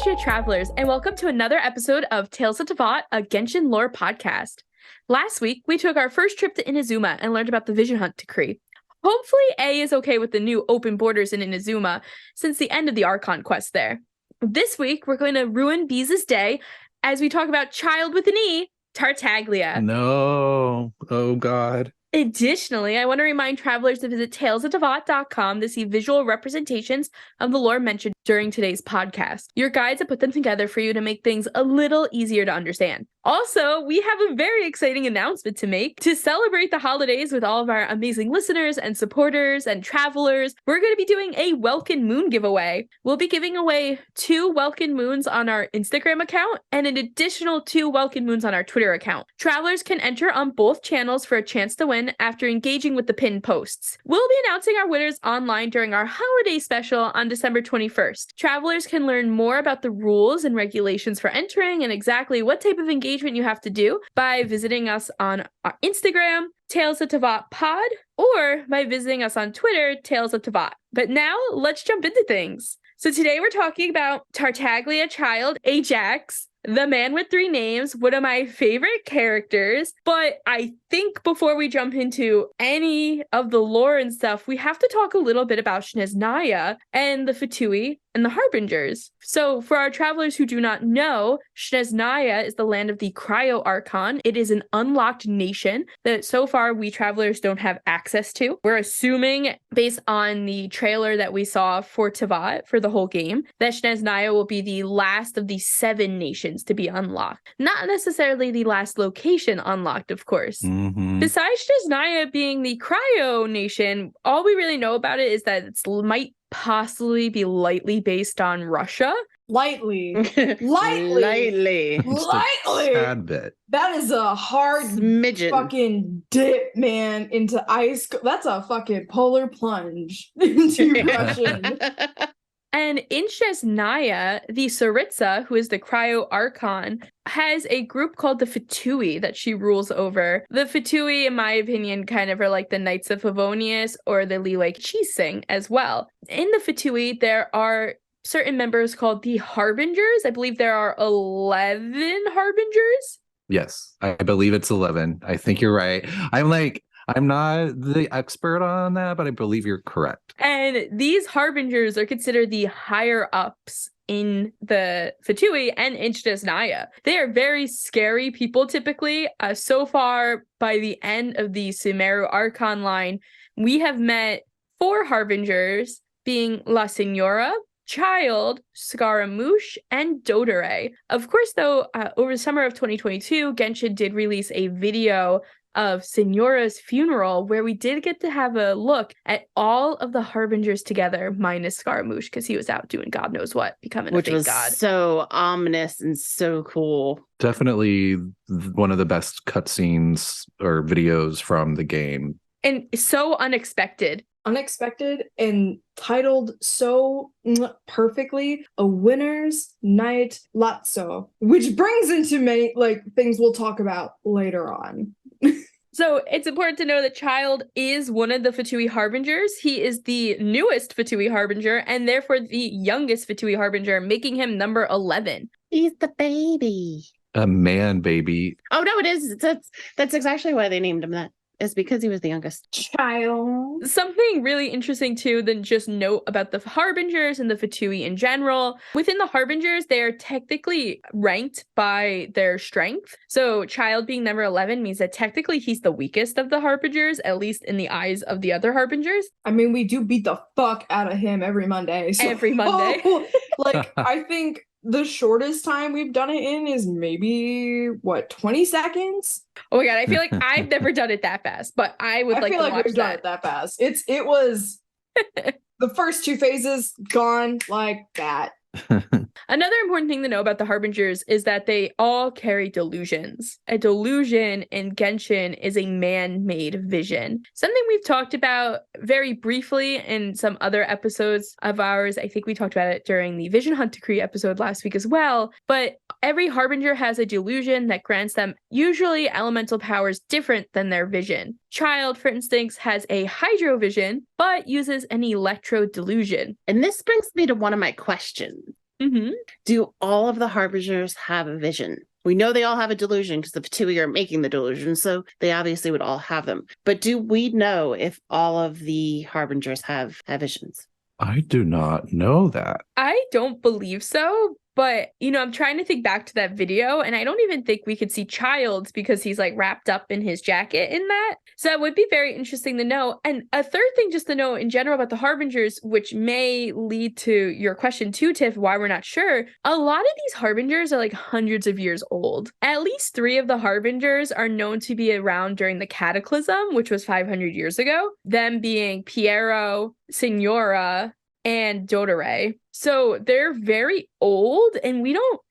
Astra Travelers, and welcome to another episode of Tales of Teyvat, a Genshin Lore Podcast. Last week, we took our first trip to Inazuma and learned about the Vision Hunt decree. Hopefully, A is okay with the new open borders in Inazuma since the end of the Archon quest there. This week, we're going to ruin Bees' day as we talk about Childe with an E, Tartaglia. No. Oh, God. Additionally, I want to remind travelers to visit talesoftevat.com to see visual representations of the lore mentioned during today's podcast. Your guides have put them together for you to make things a little easier to understand. Also, we have a very exciting announcement to make. To celebrate the holidays with all of our amazing listeners and supporters and travelers, we're going to be doing a Welkin Moon giveaway. We'll be giving away 2 Welkin Moons on our Instagram account and an additional 2 Welkin Moons on our Twitter account. Travelers can enter on both channels for a chance to win after engaging with the pinned posts. We'll be announcing our winners online during our holiday special on December 21st. Travelers can learn more about the rules and regulations for entering and exactly what type of engagement you have to do by visiting us on our Instagram, Tales of Teyvat Pod, or by visiting us on Twitter, Tales of Teyvat. But now let's jump into things. So today we're talking about Tartaglia, Childe, Ajax, the man with 3 names, one of my favorite characters. But I think before we jump into any of the lore and stuff, we have to talk a little bit about Snezhnaya and the Fatui and the Harbingers. So for our travelers who do not know, Snezhnaya is the land of the Cryo Archon. It is an unlocked nation that so far we travelers don't have access to. We're assuming, based on the trailer that we saw for Teyvat for the whole game, that Snezhnaya will be the last of the 7 nations to be unlocked. Not necessarily the last location unlocked, of course. Besides Snezhnaya being the Cryo nation, all we really know about it is that it might possibly be lightly based on Russia. Lightly. Just a tad bit. That is a hard smidgen fucking dip, man, into ice. That's a fucking polar plunge into Russian. And in Snezhnaya, the Tsaritsa, who is the Cryo Archon, has a group called the Fatui that she rules over. The Fatui, in my opinion, kind of are like the Knights of Favonius or the Liyue Chising as well. In the Fatui, there are certain members called the Harbingers. I believe there are 11 Harbingers. Yes, I believe it's 11. I think you're right. I'm not the expert on that, but I believe you're correct. And these Harbingers are considered the higher ups in the Fatui and in Snezhnaya. They are very scary people typically. So far, by the end of the Sumeru Archon line, we have met 4 Harbingers, being La Signora, Childe, Scaramouche, and Dodore. Of course, though, over the summer of 2022, Genshin did release a video of Signora's funeral, where we did get to have a look at all of the Harbingers together, minus Scaramouche, because he was out doing God knows what, becoming a fake god. So ominous and so cool. Definitely one of the best cutscenes or videos from the game. And so unexpected. Unexpected and titled so perfectly, A Winner's Night Lazzo, which brings into many things we'll talk about later on. So it's important to know that Childe is one of the Fatui Harbingers. He is the newest Fatui Harbinger and therefore the youngest Fatui Harbinger, making him number 11. He's the baby. A man baby. Oh, no, it is. That's exactly why they named him that. Is because he was the youngest child. Something really interesting too than just note about the Harbingers and the Fatui in general. Within the Harbingers, they are technically ranked by their strength. So Childe being number 11 means that technically he's the weakest of the Harbingers, at least in the eyes of the other Harbingers. I mean, we do beat the fuck out of him every Monday. So. Every Monday. I think the shortest time we've done it in is maybe 20 seconds? Oh my god, I feel like I've never done it that fast, but I would like to watch we've done it that fast. It was the first 2 phases gone like that. Another important thing to know about the Harbingers is that they all carry delusions. A delusion in Genshin is a man-made vision. Something we've talked about very briefly in some other episodes of ours. I think we talked about it during the Vision Hunt Decree episode last week as well. But every Harbinger has a delusion that grants them usually elemental powers different than their vision. Childe, for instance, has a hydro vision, but uses an electro delusion. And this brings me to one of my questions. Mm-hmm. Do all of the harbingers have a vision? We know they all have a delusion because the Fatui are making the delusion, so they obviously would all have them. But do we know if all of the harbingers have visions? I do not know that. I don't believe so, but I'm trying to think back to that video, and I don't even think we could see Childe because he's like wrapped up in his jacket in that. So it would be very interesting to know. And a third thing just to know in general about the Harbingers, which may lead to your question too, Tiff, why we're not sure. A lot of these Harbingers are like hundreds of years old. At least 3 of the Harbingers are known to be around during the Cataclysm, which was 500 years ago, them being Piero, Signora, and Dodore. So they're very old, and we don't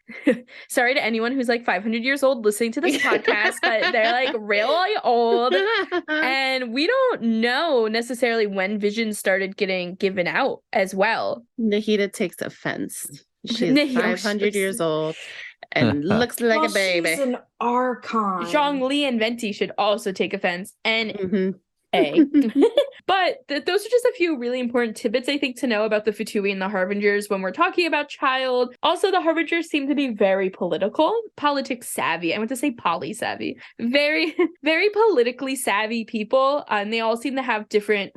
sorry to anyone who's like 500 years old listening to this podcast, but they're like really old, and we don't know necessarily when visions started getting given out as well. Nahida takes offense. She's 500 years old and looks like a baby. She's an archon. Zhongli and Venti should also take offense, and Mhm. But those are just a few really important tidbits, I think, to know about the Fatui and the Harbingers when we're talking about Childe. Also, the Harbingers seem to be very politics savvy. I want to say poly savvy. Very, very politically savvy people. And they all seem to have different,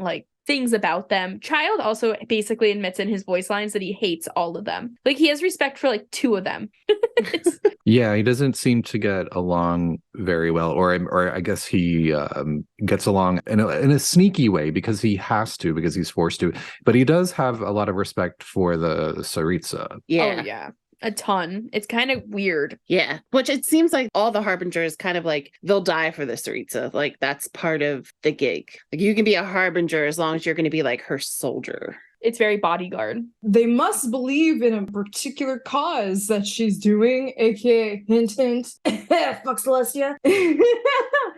things about them. Childe also basically admits in his voice lines that he hates all of them. Like, he has respect for 2 of them. Yeah, he doesn't seem to get along very well, or I guess he gets along in a sneaky way because he has to, because he's forced to. But he does have a lot of respect for the Tsaritsa. Yeah. Oh, yeah. A ton. It's kind of weird. Yeah. Which it seems like all the harbingers kind of they'll die for the Tsaritsa. Like, that's part of the gig. Like, you can be a harbinger as long as you're going to be her soldier. It's very bodyguard. They must believe in a particular cause that she's doing, aka hint hint. Fuck Celestia.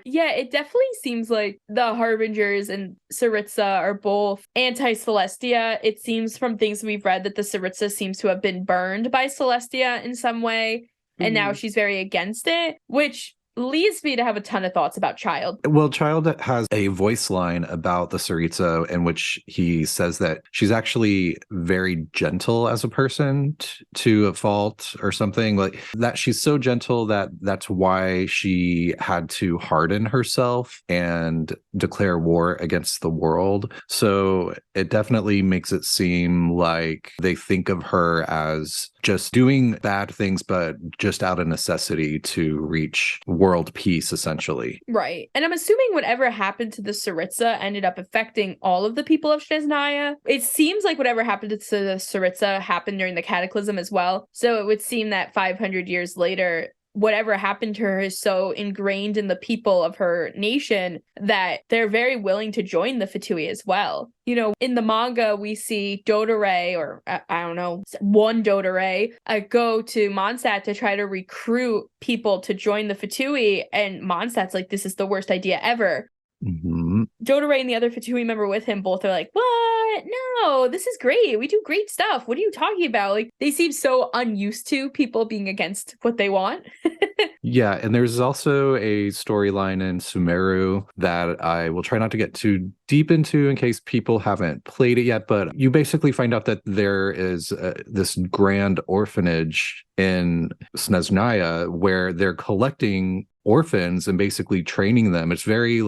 Yeah, it definitely seems like the Harbingers and Tsaritsa are both anti-Celestia. It seems from things we've read that the Tsaritsa seems to have been burned by Celestia in some way, and now she's very against it, which leads me to have a ton of thoughts about Childe. Well, Childe has a voice line about the Tsaritsa in which he says that she's actually very gentle as a person to a fault or something, like that. She's so gentle that that's why she had to harden herself and declare war against the world. So it definitely makes it seem like they think of her as just doing bad things, but just out of necessity to reach world peace, essentially. Right. And I'm assuming whatever happened to the Tsaritsa ended up affecting all of the people of Snezhnaya. It seems like whatever happened to the Tsaritsa happened during the Cataclysm as well. So it would seem that 500 years later, whatever happened to her is so ingrained in the people of her nation that they're very willing to join the Fatui as well. In the manga, we see Dodore, or I don't know, one Dodore, go to Mondstadt to try to recruit people to join the Fatui, and Mondstadt's like, this is the worst idea ever. Mm-hmm. Dodore and the other Fatui member with him both are like, what? No, this is great. We do great stuff. What are you talking about? They seem so unused to people being against what they want. Yeah, and there's also a storyline in Sumeru that I will try not to get too deep into in case people haven't played it yet, but you basically find out that there is this grand orphanage in Snezhnaya where they're collecting orphans and basically training them. It's very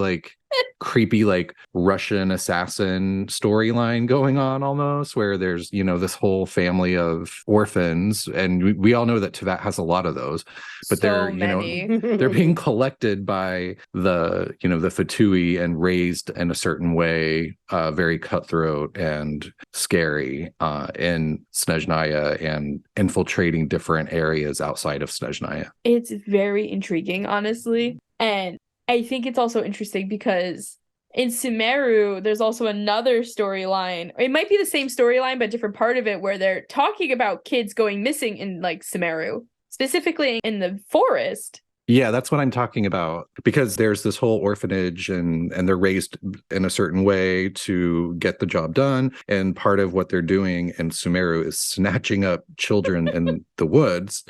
creepy, Russian assassin storyline going on almost, where there's this whole family of orphans, and we all know that Teyvat has a lot of those, but So many. they're being collected by the the Fatui and raised in a certain way, very cutthroat and scary in Snezhnaya, and infiltrating different areas outside of Snezhnaya. It's very intriguing, honestly. And I think it's also interesting because in Sumeru, there's also another storyline. It might be the same storyline, but a different part of it, where they're talking about kids going missing in Sumeru, specifically in the forest. Yeah, that's what I'm talking about, because there's this whole orphanage and they're raised in a certain way to get the job done. And part of what they're doing in Sumeru is snatching up children in the woods.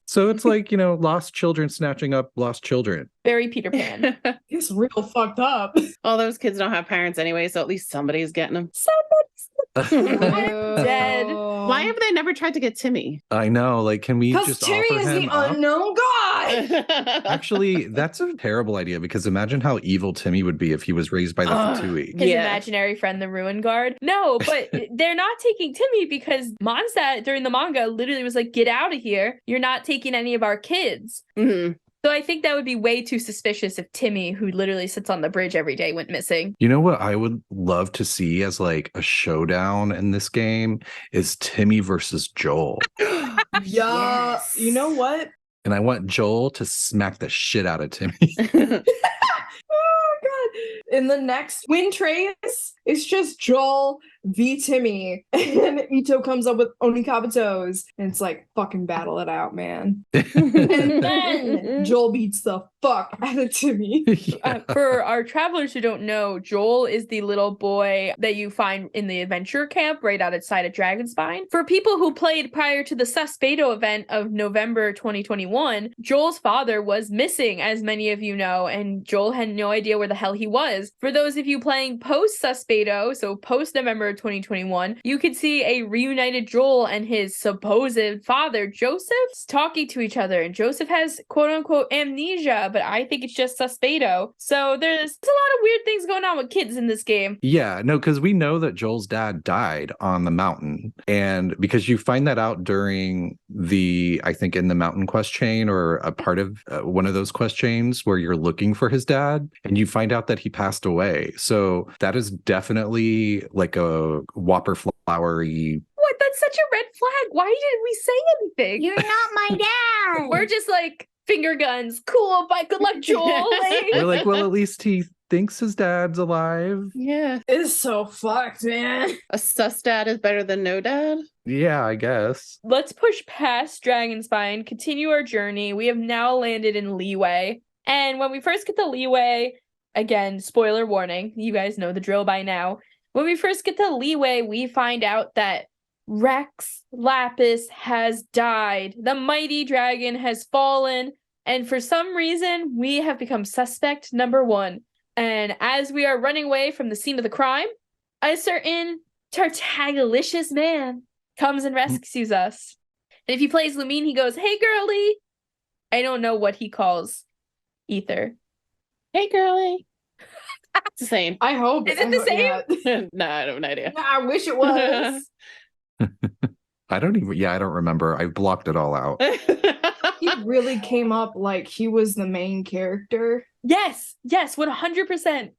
So it's lost children snatching up lost children. Very Peter Pan. It's real fucked up. All those kids don't have parents anyway, so at least somebody's getting them. Somebody's dead. Why have they never tried to get Timmy? I know. Like, can we Because just Timmy offer is him the up? unknown god. Actually, that's a terrible idea because imagine how evil Timmy would be if he was raised by the Fatui. His imaginary friend, the Ruin Guard. No, but they're not taking Timmy because Mondstadt during the manga literally was like, get out of here. You're not taking any of our kids. Mm-hmm. So I think that would be way too suspicious if Timmy, who literally sits on the bridge every day, went missing. You know what I would love to see as like a showdown in this game is Timmy versus Joel. Yeah. Yes. You know what? And I want Joel to smack the shit out of Timmy. Oh god. In the next win trace, it's just Joel v Timmy. And Ito comes up with Onikabutos. And it's like, fucking battle it out, man. And then Joel beats the fuck out of Timmy. For our travelers who don't know, Joel is the little boy that you find in the adventure camp right outside of Dragonspine. For people who played prior to the Suspedo event of November 2021, Joel's father was missing, as many of you know, and Joel had no idea where the hell he was. For those of you playing post Suspedo, so post November 2021, you could see a reunited Joel and his supposed father, Joseph, talking to each other, and Joseph has quote unquote amnesia, but I think it's just Suspedo. So there's a lot of weird things going on with kids in this game. Yeah, no, because we know that Joel's dad died on the mountain. And because you find that out during I think in the Mountain Quest chain or a part of one of those quest chains where you're looking for his dad and you find out that he passed away. So that is definitely like a whopper flowery. What? That's such a red flag. Why didn't we say anything? You're not my dad. We're just like, finger guns. Cool, bye. Good luck, Joel. We're like, well, at least he thinks his dad's alive. Yeah. It's so fucked, man. A sus dad is better than no dad. Yeah, I guess. Let's push past Dragonspine, continue our journey. We have now landed in Liyue. And when we first get to Liyue, again, spoiler warning, you guys know the drill by now. When we first get to Liyue, we find out that Rex Lapis has died. The mighty dragon has fallen. And for some reason, we have become suspect number one. And as we are running away from the scene of the crime, a certain tartagalicious man comes and rescues us. And if he plays Lumine, he goes, "Hey, girly." I don't know what he calls Ether. Hey, girly. It's the same. I hope. Is it the same? Yeah. No, I have no idea. I wish it was. I don't remember. I blocked it all out. He really came up like he was the main character. Yes, 100%.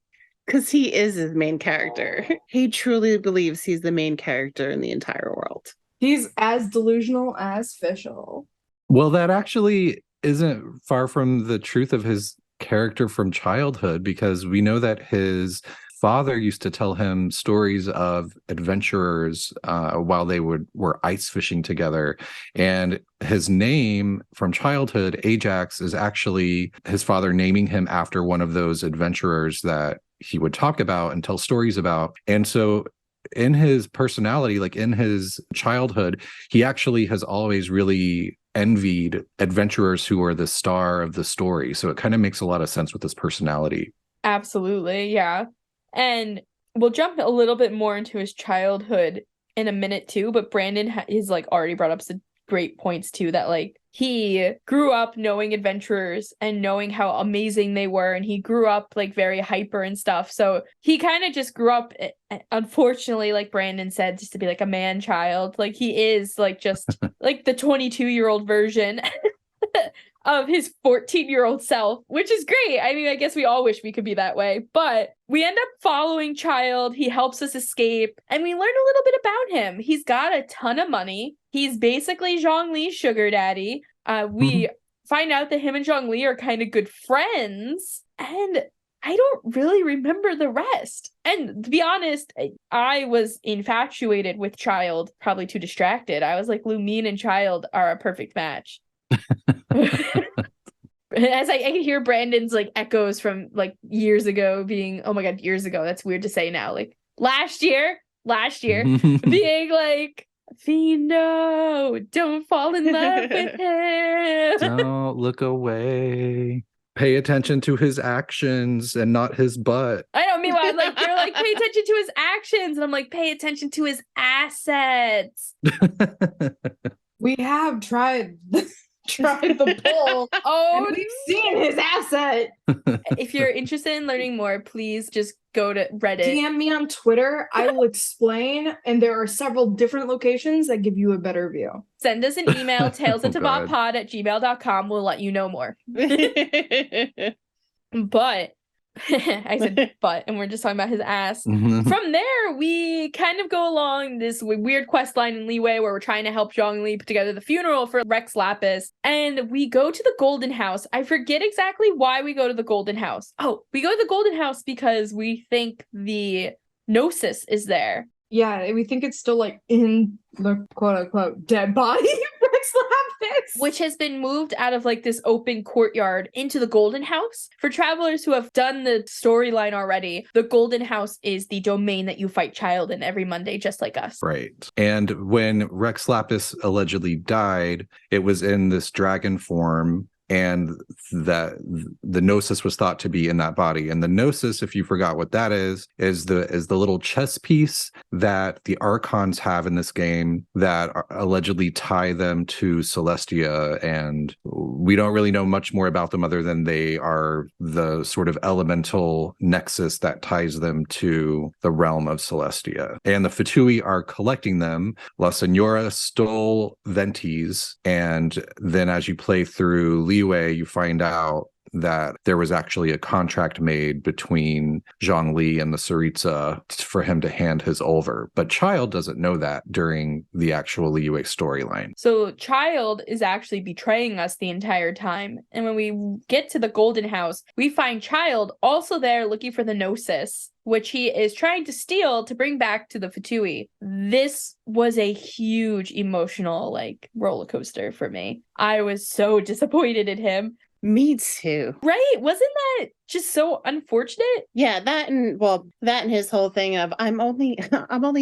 Because he is his main character. He truly believes he's the main character in the entire world. He's as delusional as Fischl. Well, that actually isn't far from the truth of his character from childhood, because we know that his father used to tell him stories of adventurers while they were ice fishing together. And his name from childhood, Ajax, is actually his father naming him after one of those adventurers that he would talk about and tell stories about. And so in his personality, like in his childhood, he actually has always really envied adventurers who are the star of the story. So it kind of makes a lot of sense with his personality. Absolutely, yeah. And we'll jump a little bit more into his childhood in a minute too, but Brandon is like already brought up some great points too, that like he grew up knowing adventurers and knowing how amazing they were, and he grew up like very hyper and stuff. So he kind of just grew up, unfortunately, like Brandon said, just to be like a man child. Like he is like just like the 22-year-old version of his 14-year-old self, which is great. I mean, I guess we all wish we could be that way, but we end up following Childe. He helps us escape, and we learn a little bit about him. He's got a ton of money. He's basically Zhongli's sugar daddy. We find out that him and Zhongli are kind of good friends, and I don't really remember the rest. And to be honest, I was infatuated with Childe, probably too distracted. I was like, Lumine and Childe are a perfect match. As I hear Brandon's like echoes from like years ago being, oh my god, years ago, that's weird to say now, like last year being like, Fiendo, don't fall in love with him. Don't look away. Pay attention to his actions and not his butt. I know, meanwhile, like, they're like, pay attention to his actions. And I'm like, pay attention to his assets. We have tried the poll. Oh, And we've seen his asset. if you're interested in learning more, please just go to Reddit. DM me on Twitter. I will explain. And there are several different locations that give you a better view. Send us an email, Oh, talesoftevatpod@gmail.com. We'll let you know more. But I said but, and we're just talking about his ass. From there, we kind of go along this weird quest line in Liyue where we're trying to help Zhongli put together the funeral for Rex Lapis. And we go to the Golden House. I forget exactly why we go to the Golden House. Oh, we go to the Golden House because we think the Gnosis is there. Yeah, we think it's still like in the quote unquote dead body of Rex Lapis. Which has been moved out of like this open courtyard into the Golden House. For travelers who have done the storyline already, the Golden House is the domain that you fight Childe in every Monday, just like us. Right. And when Rex Lapis allegedly died, it was in this dragon form, and that the Gnosis was thought to be in that body. And the Gnosis, if you forgot what that is the little chess piece that the Archons have in this game that allegedly tie them to Celestia. And we don't really know much more about them other than they are the sort of elemental nexus that ties them to the realm of Celestia. And the Fatui are collecting them. La Senora stole Ventis, and then as you play through Liyue, you find out that there was actually a contract made between Zhongli and the Tsaritsa for him to hand his over. But Childe doesn't know that during the actual Liyue storyline. So Childe is actually betraying us the entire time. And when we get to the Golden House, we find Childe also there looking for the Gnosis, which he is trying to steal to bring back to the Fatui. This was a huge emotional roller coaster for me. I was so disappointed in him. Me too. Right? Wasn't that just so unfortunate? Yeah, that and his whole thing of I'm only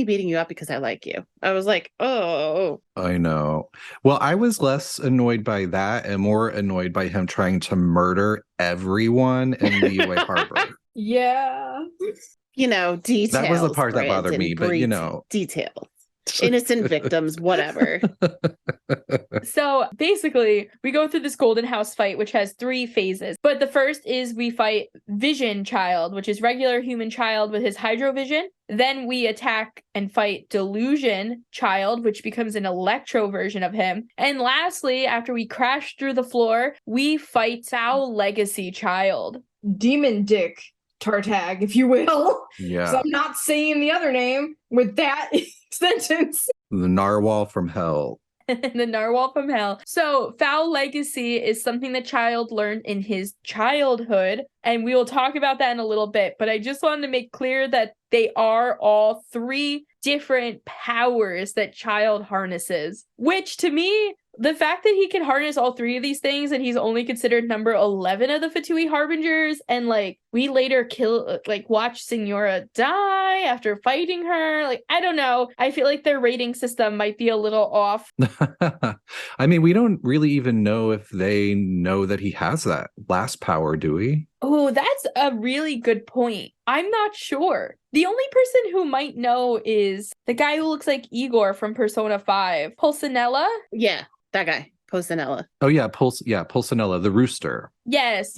beating you up because I like you. I was like, oh. I know. Well, I was less annoyed by that and more annoyed by him trying to murder everyone in Liyue Harbor. Yeah. Details. That was the part that bothered me, but details. Innocent victims, whatever. So basically, we go through this Golden House fight, which has 3 phases. But the first is we fight Vision Childe, which is regular human Childe with his Hydro Vision. Then we attack and fight Delusion Childe, which becomes an Electro version of him. And lastly, after we crash through the floor, we fight Foul Legacy Childe. Demon Dick Tartag, if you will. Yeah. So I'm not saying the other name with that sentence. The Narwhal from Hell. The Narwhal from Hell. So Foul Legacy is something that Childe learned in his childhood, and we will talk about that in a little bit, but I just wanted to make clear that they are all 3 different powers that Childe harnesses, which to me, the fact that he can harness all 3 of these things and he's only considered number 11 of the Fatui Harbingers, and we later watch Senora die after fighting her. I don't know. I feel like their rating system might be a little off. I mean, we don't really even know if they know that he has that last power, do we? Oh, that's a really good point. I'm not sure. The only person who might know is the guy who looks like Igor from Persona 5. Pulcinella? Yeah, that guy. Pulcinella. Oh yeah, Pulcinella, the rooster. Yes.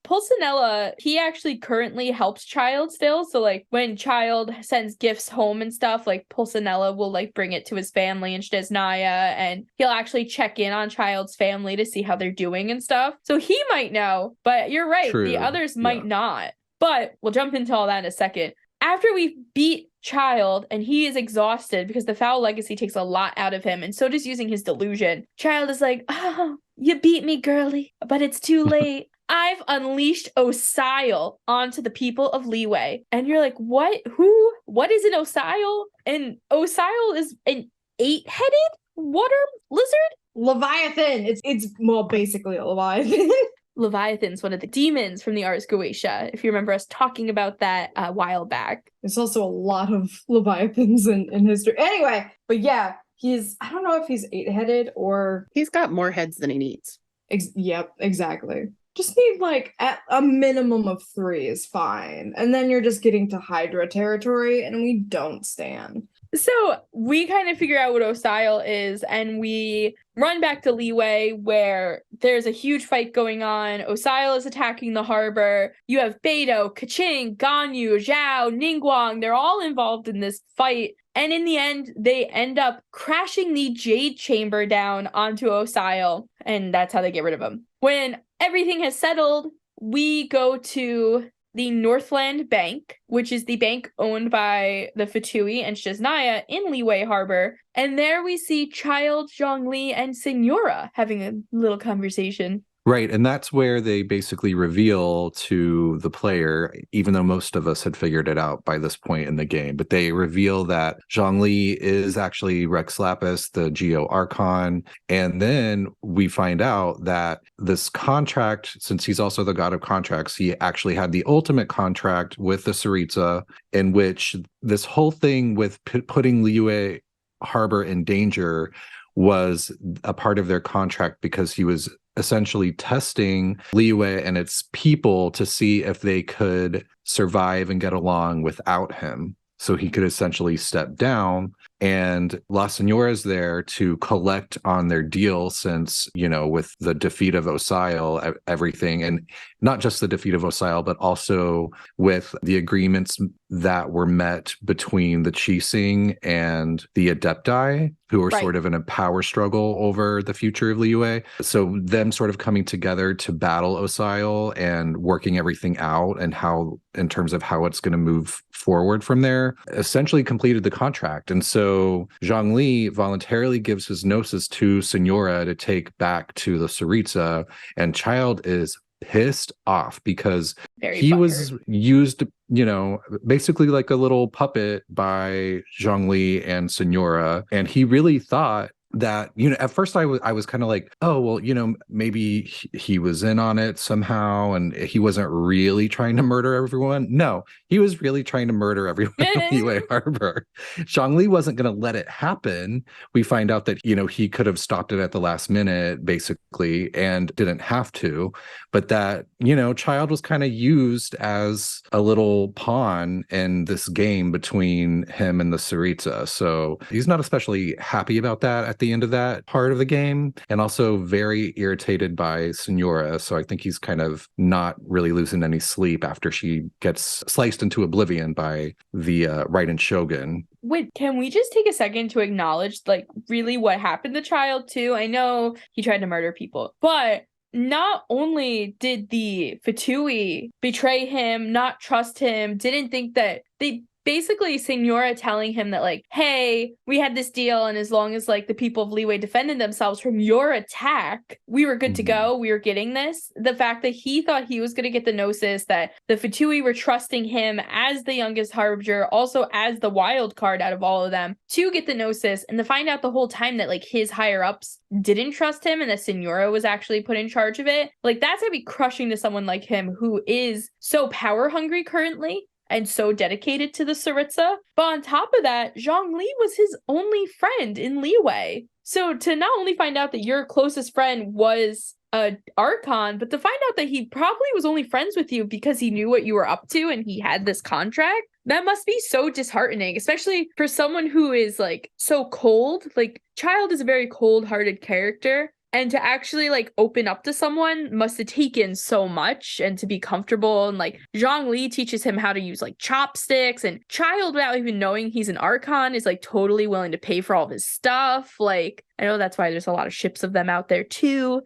Pulcinella, he actually currently helps Childe still. So when Childe sends gifts home and stuff, Pulcinella will bring it to his family in Snezhnaya, and he'll actually check in on Childe's family to see how they're doing and stuff. So he might know, but you're right. True. The others might not. But we'll jump into all that in a second. After we beat Childe and he is exhausted because the Foul Legacy takes a lot out of him, and so does using his delusion, Childe is like, oh, you beat me, girly, but it's too late. I've unleashed Osile onto the people of Liyue. And you're like, what? Who? What is an Osile? And Osile is an 8-headed water lizard? Leviathan. It's basically a Leviathan. Leviathan's one of the demons from the Ars Goetia, if you remember us talking about that a while back. There's also a lot of Leviathans in history. Anyway, but yeah, I don't know if he's 8-headed or... He's got more heads than he needs. Yep, exactly. just need like at a minimum of 3 is fine. And then you're just getting to Hydra territory, and we don't stand. So we kind of figure out what Osile is, and we run back to Liyue, where there's a huge fight going on. Osile is attacking the harbor. You have Beidou, Kaching, Ganyu, Zhao, Ningguang. They're all involved in this fight. And in the end, they end up crashing the Jade Chamber down onto Osile, and that's how they get rid of him. When everything has settled, we go to the Northland Bank, which is the bank owned by the Fatui and Snezhnaya in Liyue Harbor. And there we see Childe, Zhongli, and Signora having a little conversation. Right, and that's where they basically reveal to the player, even though most of us had figured it out by this point in the game, but they reveal that Zhongli is actually Rex Lapis, the Geo Archon, and then we find out that this contract, since he's also the god of contracts, he actually had the ultimate contract with the Tsaritsa, in which this whole thing with putting Liyue Harbor in danger was a part of their contract, because he was essentially testing Liyue and its people to see if they could survive and get along without him. So he could essentially step down, and La Senora is there to collect on their deal, since, you know, with the defeat of Osile, everything, and not just the defeat of Osile, but also with the agreements that were met between the Qixing and the Adepti, who are sort of in a power struggle over the future of Liyue. So them sort of coming together to battle Osile and working everything out, and how, in terms of how it's going to move forward from there, essentially completed the contract. And so Zhongli voluntarily gives his gnosis to Signora to take back to the Tsaritsa, and Childe is pissed off because he was used, you know, basically like a little puppet by Zhongli and Signora, and he really thought that, you know, at first I was kind of like, oh, well, you know, maybe he was in on it somehow, and he wasn't really trying to murder everyone. No, he was really trying to murder everyone in Liyue Harbor. Zhongli wasn't going to let it happen. We find out that, you know, he could have stopped it at the last minute, basically, and didn't have to, but that, you know, Childe was kind of used as a little pawn in this game between him and the Tsaritsa. So he's not especially happy about that at the end of that part of the game, and also very irritated by Signora. So I think he's kind of not really losing any sleep after she gets sliced into oblivion by the Raiden Shogun. Wait, can we just take a second to acknowledge, like, really what happened to Childe too? I know he tried to murder people, but not only did the Fatui betray him, not trust him, didn't think that they basically Signora telling him that, like, hey, we had this deal, and as long as, like, the people of Liyue defended themselves from your attack, we were good to go. We were getting this. The fact that he thought he was going to get the gnosis, that the Fatui were trusting him as the youngest harbinger, also as the wild card out of all of them, to get the gnosis, and to find out the whole time that, like, his higher ups didn't trust him and that Signora was actually put in charge of it. Like, that's gonna be crushing to someone like him, who is so power hungry currently and so dedicated to the Tsaritsa. But on top of that, Zhongli was his only friend in Liyue. So to not only find out that your closest friend was a Archon, but to find out that he probably was only friends with you because he knew what you were up to and he had this contract, that must be so disheartening, especially for someone who is, like, so cold. Like, Childe is a very cold-hearted character. And to actually, like, open up to someone must have taken so much, and to be comfortable. And, like, Zhongli teaches him how to use, like, chopsticks, and Childe, without even knowing he's an Archon, is, like, totally willing to pay for all of his stuff. Like, I know that's why there's a lot of ships of them out there too.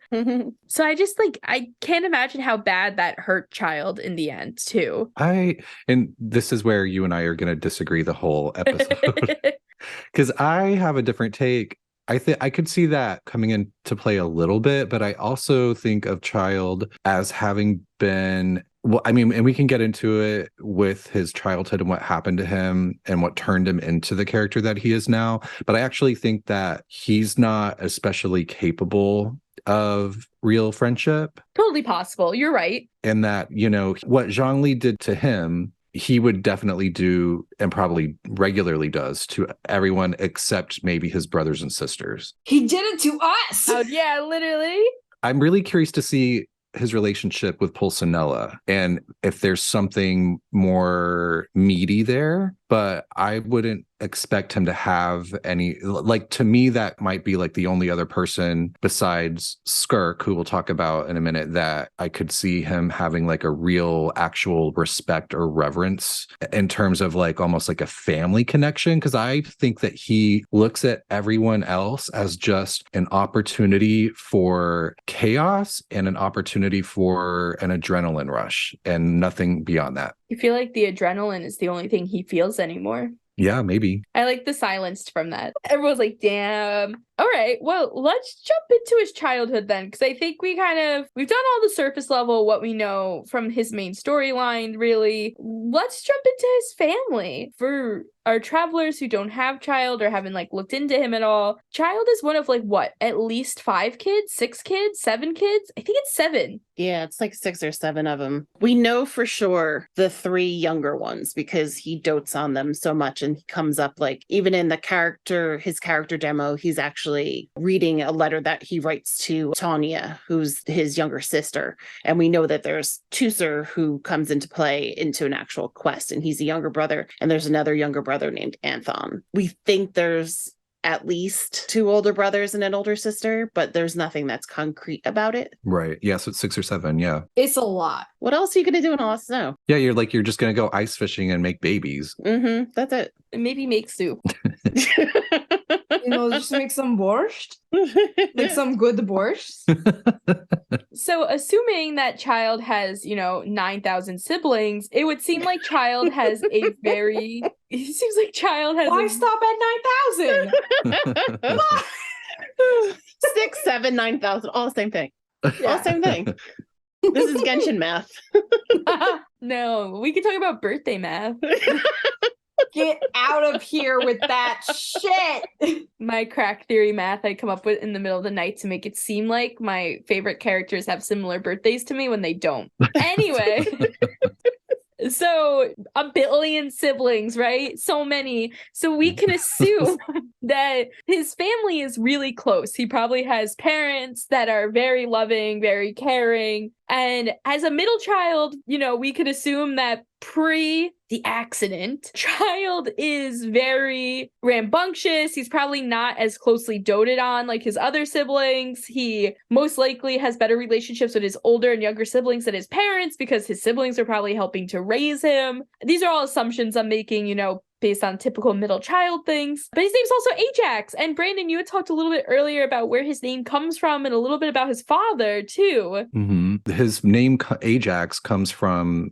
So I just, like, I can't imagine how bad that hurt Childe in the end too. And this is where you and I are going to disagree the whole episode, because I have a different take. I think I could see that coming into play a little bit, but I also think of Childe as having been, well, I mean, and we can get into it with his childhood and what happened to him and what turned him into the character that he is now. But I actually think that he's not especially capable of real friendship. Totally possible. You're right. And that, you know, what Zhongli did to him, he would definitely do, and probably regularly does, to everyone except maybe his brothers and sisters. He did it to us. Oh, yeah, literally. I'm really curious to see his relationship with Pulcinella and if there's something more meaty there, but I wouldn't expect him to have any, like, to me, that might be like the only other person besides Skirk, who we'll talk about in a minute, that I could see him having like a real actual respect or reverence in terms of like almost like a family connection. Because I think that he looks at everyone else as just an opportunity for chaos and an opportunity for an adrenaline rush and nothing beyond that. You feel like the adrenaline is the only thing he feels anymore. Yeah, maybe. I like the silence from that. Everyone's like, damn. All right, well, let's jump into his childhood then, because I think we've done all the surface level, what we know from his main storyline, really. Let's jump into his family. For our travelers who don't have Childe or haven't like looked into him at all, Childe is one of like what, at least 5 kids, 6 kids, 7 kids? I think it's 7. Yeah, it's like 6 or 7 of them. We know for sure the 3 younger ones because he dotes on them so much, and he comes up like, even in his character demo, he's actually reading a letter that he writes to Tanya, who's his younger sister. And we know that there's Tusser, who comes into play into an actual quest, and he's a younger brother. And there's another younger brother named Anthon. We think there's at least 2 older brothers and an older sister, but there's nothing that's concrete about it. Right. Yeah, so it's 6 or 7. Yeah. It's a lot. What else are you going to do in all this snow? Yeah, you're just going to go ice fishing and make babies. Mm-hmm. That's it. And maybe make soup. Just make some borscht. Like some good borscht. So assuming that Childe has, 9,000 siblings, it would seem like Childe has it seems like Childe has Why stop at 9,000? 6, 7, 9,000, all the same thing. Yeah. All the same thing. This is Genshin math. No, we can talk about birthday math. Get out of here with that shit. My crack theory math I come up with in the middle of the night to make it seem like my favorite characters have similar birthdays to me when they don't. Anyway. So 1 billion siblings, right? So many. So we can assume that his family is really close. He probably has parents that are very loving, very caring. And as a middle child, we could assume that pre the accident, Childe is very rambunctious. He's probably not as closely doted on like his other siblings. He most likely has better relationships with his older and younger siblings than his parents because his siblings are probably helping to raise him. These are all assumptions I'm making, based on typical middle child things. But his name's also Ajax. And Brandon, you had talked a little bit earlier about where his name comes from and a little bit about his father, too. Mm-hmm. His name, Ajax, comes from,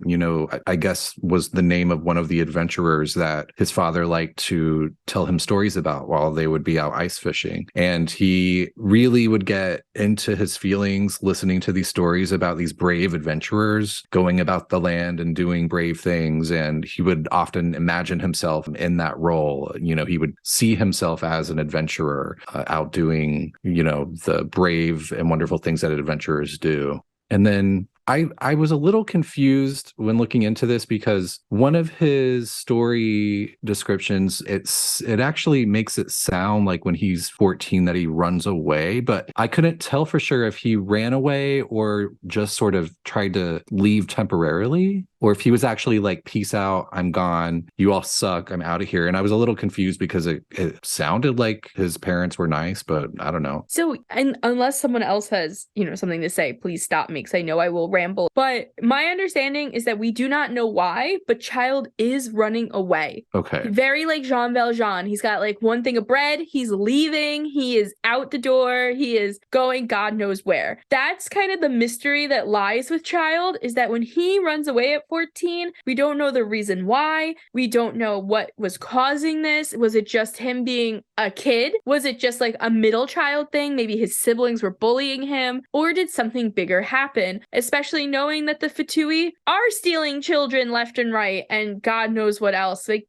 I guess was the name of one of the adventurers that his father liked to tell him stories about while they would be out ice fishing. And he really would get into his feelings listening to these stories about these brave adventurers going about the land and doing brave things. And he would often imagine himself in that role. He would see himself as an adventurer out doing, the brave and wonderful things that adventurers do. And then I was a little confused when looking into this because one of his story descriptions, it actually makes it sound like when he's 14 that he runs away, but I couldn't tell for sure if he ran away or just sort of tried to leave temporarily, or if he was actually like, peace out, I'm gone, you all suck, I'm out of here. And I was a little confused because it sounded like his parents were nice, but I don't know. So, and unless someone else has, something to say, please stop me because I know I will ramble. But my understanding is that we do not know why, but Childe is running away. Okay. Very like Jean Valjean. He's got like one thing of bread. He's leaving. He is out the door. He is going God knows where. That's kind of the mystery that lies with Childe, is that when he runs away at 14, we don't know the reason why. We don't know what was causing this. Was it just him being a kid? Was it just like a middle child thing? Maybe his siblings were bullying him, or did something bigger happen? Especially knowing that the Fatui are stealing children left and right and God knows what else. Like,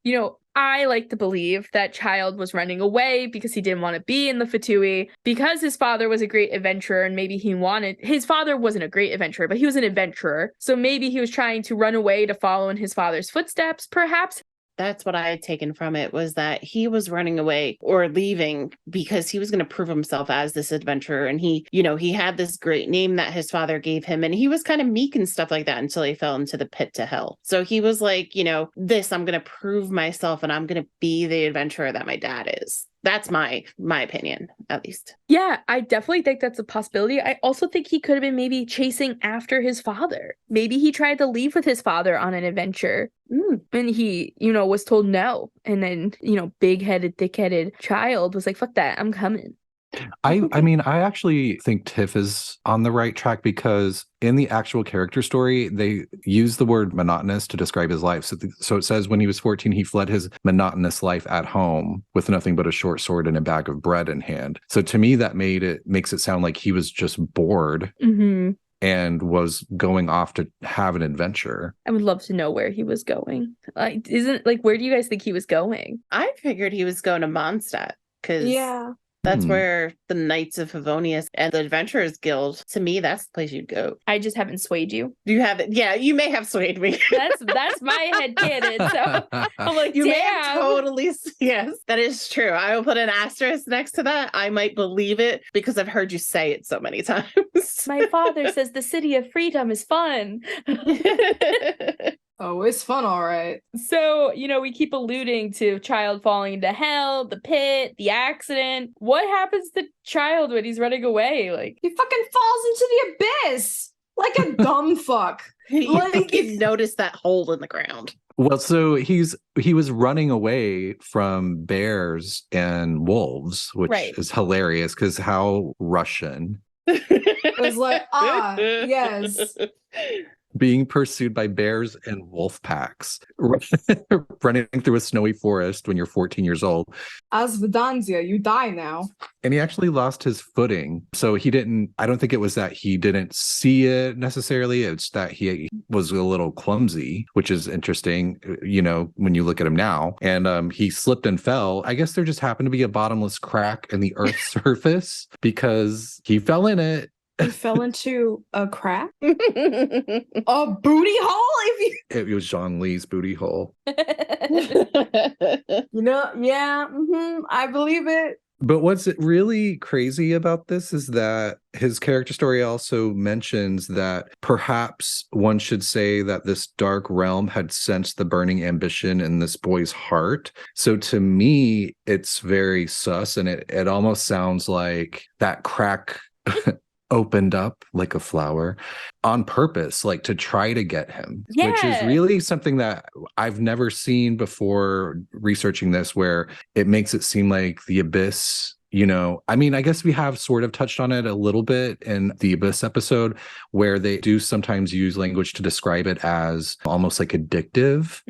I like to believe that Childe was running away because he didn't want to be in the Fatui, because his father was a great adventurer and maybe his father wasn't a great adventurer, but he was an adventurer. So maybe he was trying to run away to follow in his father's footsteps, perhaps. That's what I had taken from it, was that he was running away or leaving because he was going to prove himself as this adventurer. And he, he had this great name that his father gave him. And he was kind of meek and stuff like that until he fell into the pit to hell. So he was like, I'm going to prove myself and I'm going to be the adventurer that my dad is. That's my opinion, at least. Yeah, I definitely think that's a possibility. I also think he could have been maybe chasing after his father. Maybe he tried to leave with his father on an adventure. And he, was told no. And then, big-headed, thick-headed child was like, fuck that, I'm coming. I mean, I actually think Tiff is on the right track because in the actual character story, they use the word monotonous to describe his life. So it says when he was 14, he fled his monotonous life at home with nothing but a short sword and a bag of bread in hand. So to me, that makes it sound like he was just bored. And was going off to have an adventure. I would love to know where he was going. Where do you guys think he was going? I figured he was going to Mondstadt because that's where the Knights of Favonius and the Adventurers Guild, to me, that's the place you'd go. I just haven't swayed you. You haven't? Yeah, you may have swayed me. That's my headcanon. So I'm like, you may have totally, yes, that is true. I will put an asterisk next to that. I might believe it because I've heard you say it so many times. My father says the city of freedom is fun. Oh, it's fun, all right. So, we keep alluding to Childe falling into hell, the pit, the accident. What happens to Childe when he's running away? Like, he fucking falls into the abyss like a dumb fuck. You think you noticed that hole in the ground? Well, so he was running away from bears and wolves, which is hilarious because how Russian. It was like, yes. Being pursued by bears and wolf packs, running through a snowy forest when you're 14 years old. As Vedanzia, you die now. And he actually lost his footing. So I don't think it was that he didn't see it necessarily. It's that he was a little clumsy, which is interesting, when you look at him now. And he slipped and fell. I guess there just happened to be a bottomless crack in the Earth's surface because he fell in it. He fell into a crack? A booty hole? It was Jean Lee's booty hole. I believe it. But what's really crazy about this is that his character story also mentions that perhaps one should say that this dark realm had sensed the burning ambition in this boy's heart. So to me, it's very sus, and it almost sounds like that crack opened up like a flower on purpose, like to try to get him, which is really something that I've never seen before researching this, where it makes it seem like the abyss, I guess we have sort of touched on it a little bit in the abyss episode, where they do sometimes use language to describe it as almost like addictive.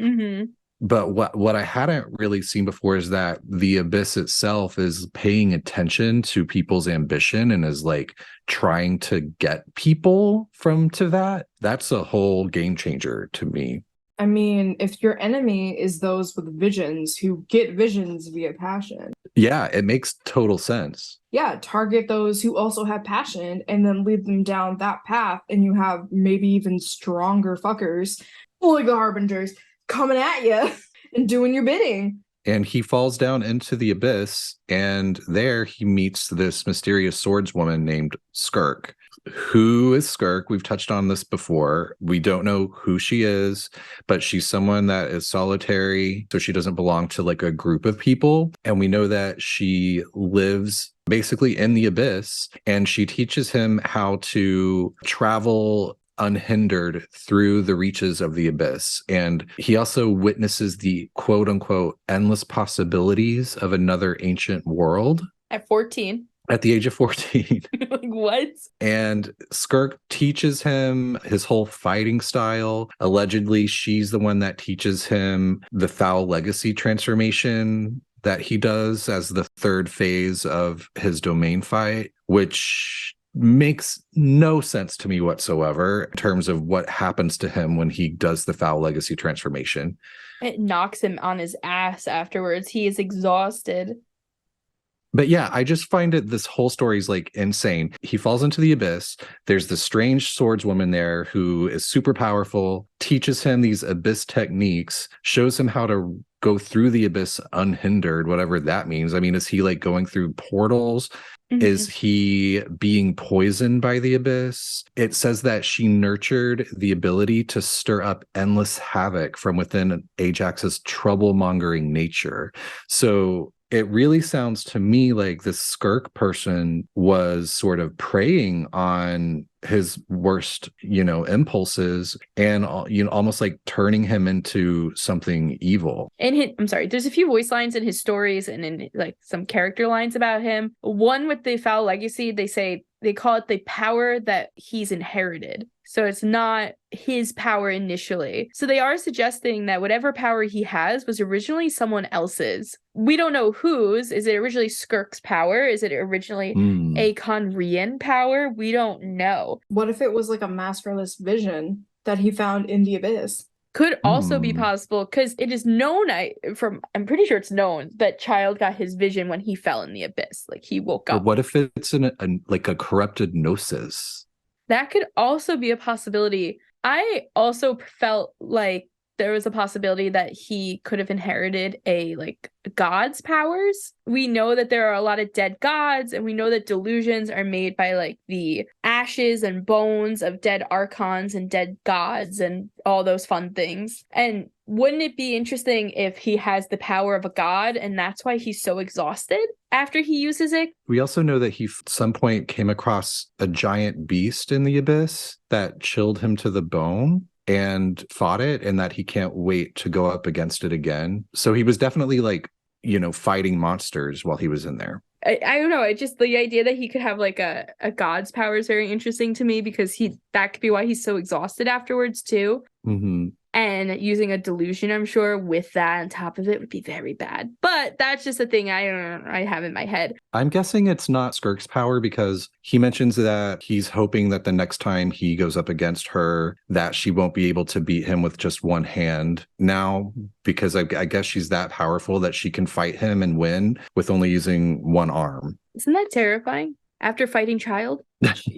But what I hadn't really seen before is that the abyss itself is paying attention to people's ambition and is like trying to get people to that. That's a whole game changer to me. I mean, if your enemy is those with visions who get visions via passion. Yeah, it makes total sense. Yeah, target those who also have passion and then lead them down that path. And you have maybe even stronger fuckers like the Harbingers coming at you and doing your bidding. And he falls down into the abyss, and there he meets this mysterious swordswoman named Skirk. Who is Skirk? We've touched on this before. We don't know who she is, but she's someone that is solitary, so she doesn't belong to like a group of people. And we know that she lives basically in the abyss, and she teaches him how to travel unhindered through the reaches of the abyss. And he also witnesses the quote unquote endless possibilities of another ancient world. At 14. At the age of 14. Like, what? And Skirk teaches him his whole fighting style. Allegedly, she's the one that teaches him the Foul Legacy transformation that he does as the third phase of his domain fight, which makes no sense to me whatsoever in terms of what happens to him when he does the Foul Legacy transformation. It knocks him on his ass afterwards. He is exhausted. But yeah, I just find this whole story is like insane. He falls into the abyss. There's this strange swordswoman there who is super powerful, teaches him these abyss techniques, shows him how to go through the abyss unhindered, whatever that means. I mean, is he like going through portals? Is he being poisoned by the abyss? It says that she nurtured the ability to stir up endless havoc from within Ajax's trouble-mongering nature. So it really sounds to me like this Skirk person was sort of preying on his worst, impulses and, almost like turning him into something evil. And I'm sorry, there's a few voice lines in his stories and in like some character lines about him. One with the foul legacy, they call it the power that he's inherited. So it's not his power initially. So they are suggesting that whatever power he has was originally someone else's. We don't know whose. Is it originally Skirk's power? Is it originally a Conrian power? We don't know. What if it was like a masterless vision that he found in the abyss? Could also be possible because it is known, I'm pretty sure it's known that Childe got his vision when he fell in the abyss. Like he woke up. Or what if it's like a corrupted gnosis? That could also be a possibility. I also felt like there was a possibility that he could have inherited a god's powers. We know that there are a lot of dead gods, and we know that delusions are made by like the ashes and bones of dead archons and dead gods and all those fun things. And wouldn't it be interesting if he has the power of a god and that's why he's so exhausted after he uses it? We also know that he at some point came across a giant beast in the abyss that chilled him to the bone and fought it, and that he can't wait to go up against it again. So he was definitely fighting monsters while he was in there. I don't know. It just, the idea that he could have like a god's power is very interesting to me because that could be why he's so exhausted afterwards too. Mm-hmm. And using a delusion, I'm sure, with that on top of it would be very bad. But that's just a thing I have in my head. I'm guessing it's not Skirk's power because he mentions that he's hoping that the next time he goes up against her, that she won't be able to beat him with just one hand now, because I guess she's that powerful that she can fight him and win with only using one arm. Isn't that terrifying? After fighting Childe?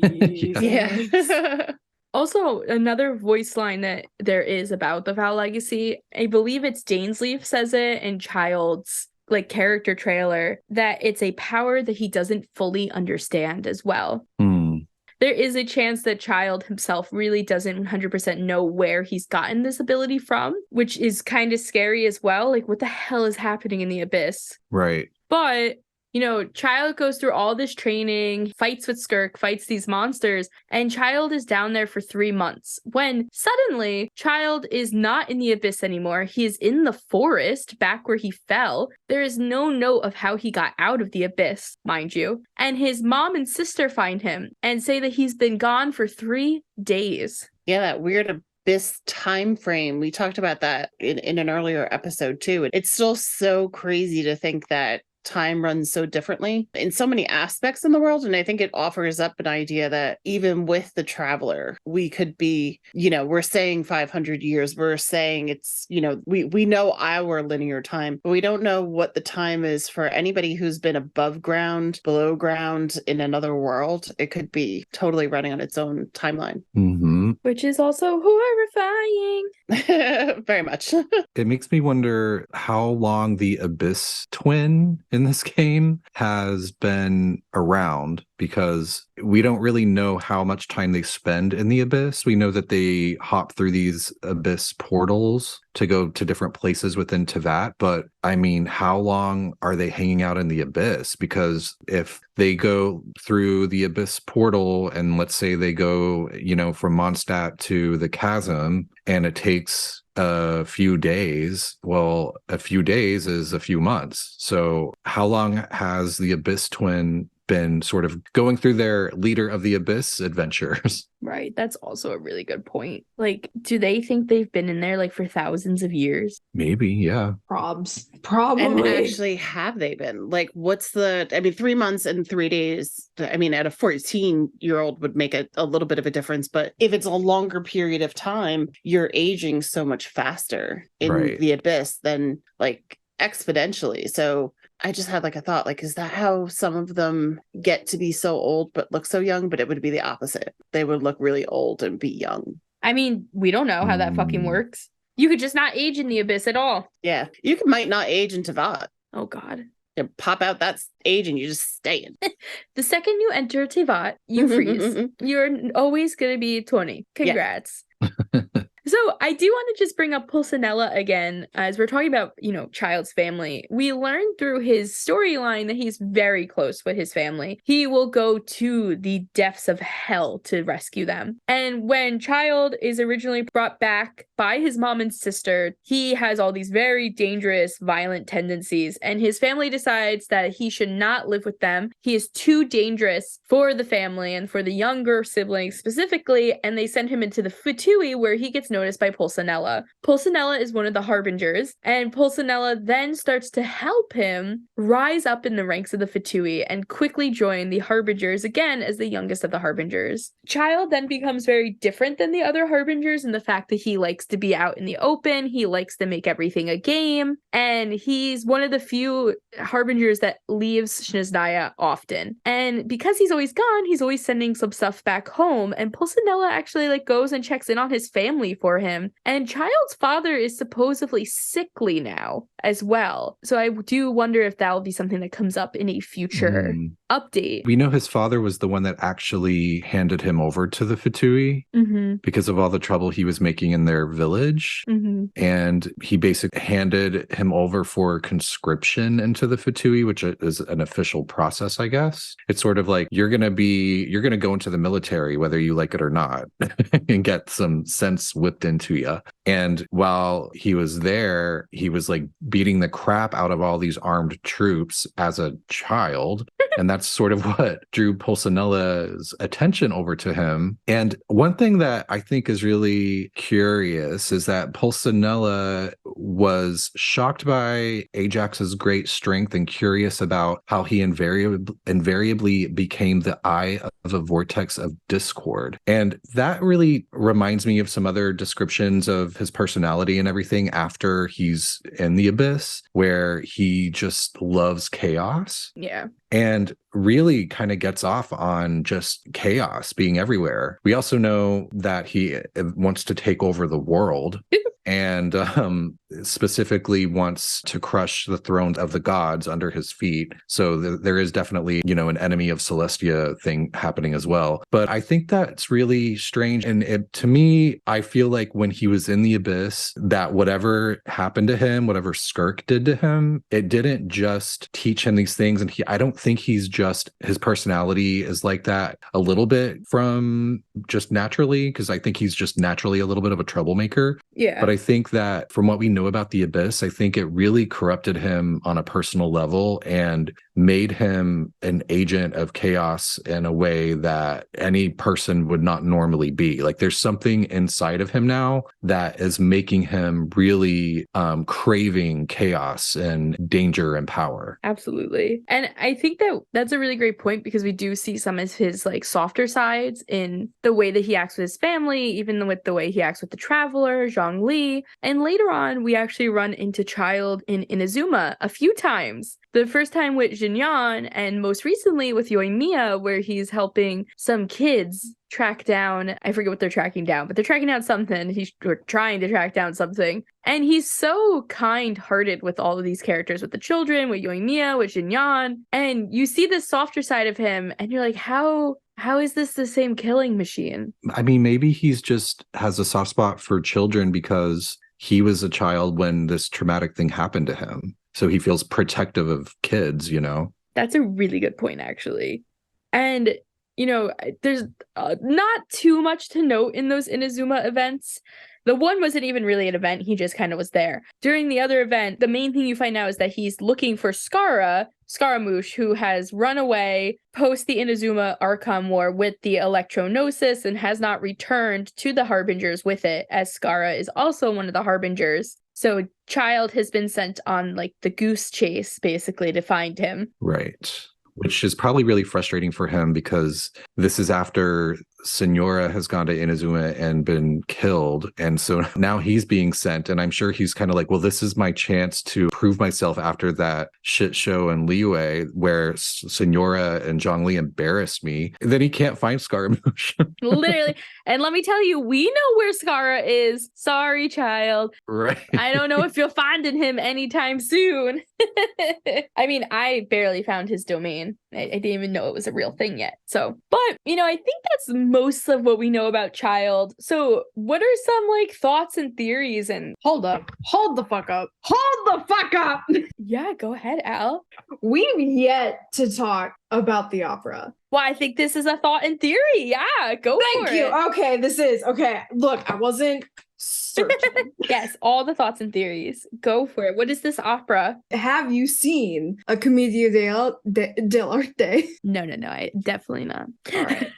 Yeah. Also, another voice line that there is about the Vow Legacy, I believe it's Dainsleif says it in Childe's character trailer, that it's a power that he doesn't fully understand as well. There is a chance that Childe himself really doesn't 100% know where he's gotten this ability from, which is kind of scary as well. Like, what the hell is happening in the abyss? Right. But Childe goes through all this training, fights with Skirk, fights these monsters, and Childe is down there for 3 months when suddenly Childe is not in the abyss anymore. He is in the forest back where he fell. There is no note of how he got out of the abyss, mind you. And his mom and sister find him and say that he's been gone for 3 days. Yeah, that weird abyss time frame. We talked about that in an earlier episode too. It's still so crazy to think that time runs so differently in so many aspects in the world. And I think it offers up an idea that even with the traveler, we could be, we're saying 500 years, we're saying it's, we know our linear time, but we don't know what the time is for anybody who's been above ground, below ground, in another world. It could be totally running on its own timeline. Mm-hmm. Which is also horrifying. Very much. It makes me wonder how long the Abyss twin in this game has been around, because we don't really know how much time they spend in the Abyss. We know that they hop through these Abyss portals to go to different places within Teyvat, but I mean, how long are they hanging out in the Abyss? Because if they go through the Abyss portal and let's say they go, from Mondstadt to the Chasm, and it takes a few days, well, a few days is a few months. So how long has the Abyss twin been sort of going through their Leader of the Abyss adventures? Right. That's also a really good point. Do they think they've been in there for thousands of years? Maybe, yeah. Probs. And Probably. actually, have they been? 3 months and 3 days, at a 14-year-old would make a little bit of a difference. But if it's a longer period of time, you're aging so much faster in the Abyss than exponentially. So I just had a thought, is that how some of them get to be so old but look so young? But it would be the opposite. They would look really old and be young. I mean, we don't know how that fucking works. You could just not age in the abyss at all. Yeah. You might not age in Teyvat. Oh, God. You pop out that age and you just stay in. The second you enter Teyvat, you freeze. You're always going to be 20. Congrats. So I do want to just bring up Pulcinella again, as we're talking about, Childe's family. We learned through his storyline that he's very close with his family. He will go to the depths of hell to rescue them. And when Childe is originally brought back by his mom and sister, he has all these very dangerous, violent tendencies, and his family decides that he should not live with them. He is too dangerous for the family and for the younger siblings specifically, and they send him into the Fatui, where he gets noticed by Pulcinella. Pulcinella is one of the Harbingers, and Pulcinella then starts to help him rise up in the ranks of the Fatui and quickly join the Harbingers again as the youngest of the Harbingers. Childe then becomes very different than the other Harbingers in the fact that he likes to be out in the open, he likes to make everything a game, and he's one of the few Harbingers that leaves Snezhnaya often. And because he's always gone, he's always sending some stuff back home, and Pulcinella actually goes and checks in on his family for him. And Childe's father is supposedly sickly now as well. So I do wonder if that will be something that comes up in a future update. We know his father was the one that actually handed him over to the Fatui because of all the trouble he was making in their village. And he basically handed him over for conscription into the Fatui, which is an official process, I guess. It's sort of like you're going to go into the military, whether you like it or not, and get some sense whipped into you. And while he was there, he was beating the crap out of all these armed troops as a child. And that's sort of what drew Pulcinella's attention over to him. And one thing that I think is really curious is that Pulcinella was shocked by Ajax's great strength and curious about how he invariably became the eye of a vortex of discord. And that really reminds me of some other descriptions of his personality and everything after he's in the abyss, where he just loves chaos. Yeah. And really kind of gets off on just chaos being everywhere. We also know that he wants to take over the world and specifically wants to crush the thrones of the gods under his feet. So there is definitely, an enemy of Celestia thing happening as well. But I think that's really strange. And to me, I feel like when he was in the abyss, that whatever happened to him, whatever Skirk did to him, it didn't just teach him these things. And I don't think his personality is like that a little bit from just naturally, because I think he's just naturally a little bit of a troublemaker. Yeah. But I think that from what we know about the abyss, I think it really corrupted him on a personal level and made him an agent of chaos in a way that any person would not normally be. There's something inside of him now that is making him really craving chaos and danger and power. Absolutely. And I think that that's a really great point, because we do see some of his softer sides in the way that he acts with his family, even with the way he acts with the Traveler, Zhongli. And later on, we actually run into Childe in Inazuma a few times. The first time with Jinyan, and most recently with Yoimiya, where he's helping some kids track down, I forget what they're tracking down, but they're tracking down something. He's trying to track down something. And he's so kind-hearted with all of these characters, with the children, with Yoimiya, with Jinyan. And you see this softer side of him, and you're like, how is this the same killing machine? I mean, maybe he's just has a soft spot for children because he was a child when this traumatic thing happened to him. So he feels protective of kids, That's a really good point, actually. And, there's not too much to note in those Inazuma events. The one wasn't even really an event. He just kind of was there. During the other event, the main thing you find out is that he's looking for Scaramouche, who has run away post the Inazuma Archon War with the Electronosis and has not returned to the Harbingers with it, as Skara is also one of the Harbingers. So Childe has been sent on the goose chase, basically, to find him. Right. Which is probably really frustrating for him because this is after Senora has gone to Inazuma and been killed. And so now he's being sent. And I'm sure he's kind of like, well, this is my chance to prove myself after that shit show in Liyue where Senora and Zhongli embarrassed me. And then he can't find Scaramouche. Literally. And let me tell you, we know where Scara is. Sorry, child. Right. I don't know if you're finding him anytime soon. I mean, I barely found his domain. I didn't even know it was a real thing yet. So, but, I think that's most of what we know about Childe. So what are some thoughts and theories and Hold the fuck up. Hold the fuck up. yeah, go ahead, Al. We've yet to talk about the opera. Well, I think this is a thought and theory. Yeah, go Thank for you. it. Okay, this is okay. Look, I wasn't searching. Yes, all the thoughts and theories. Go for it. What is this opera? Have you seen a Commedia dell'arte? No, I definitely not. All right.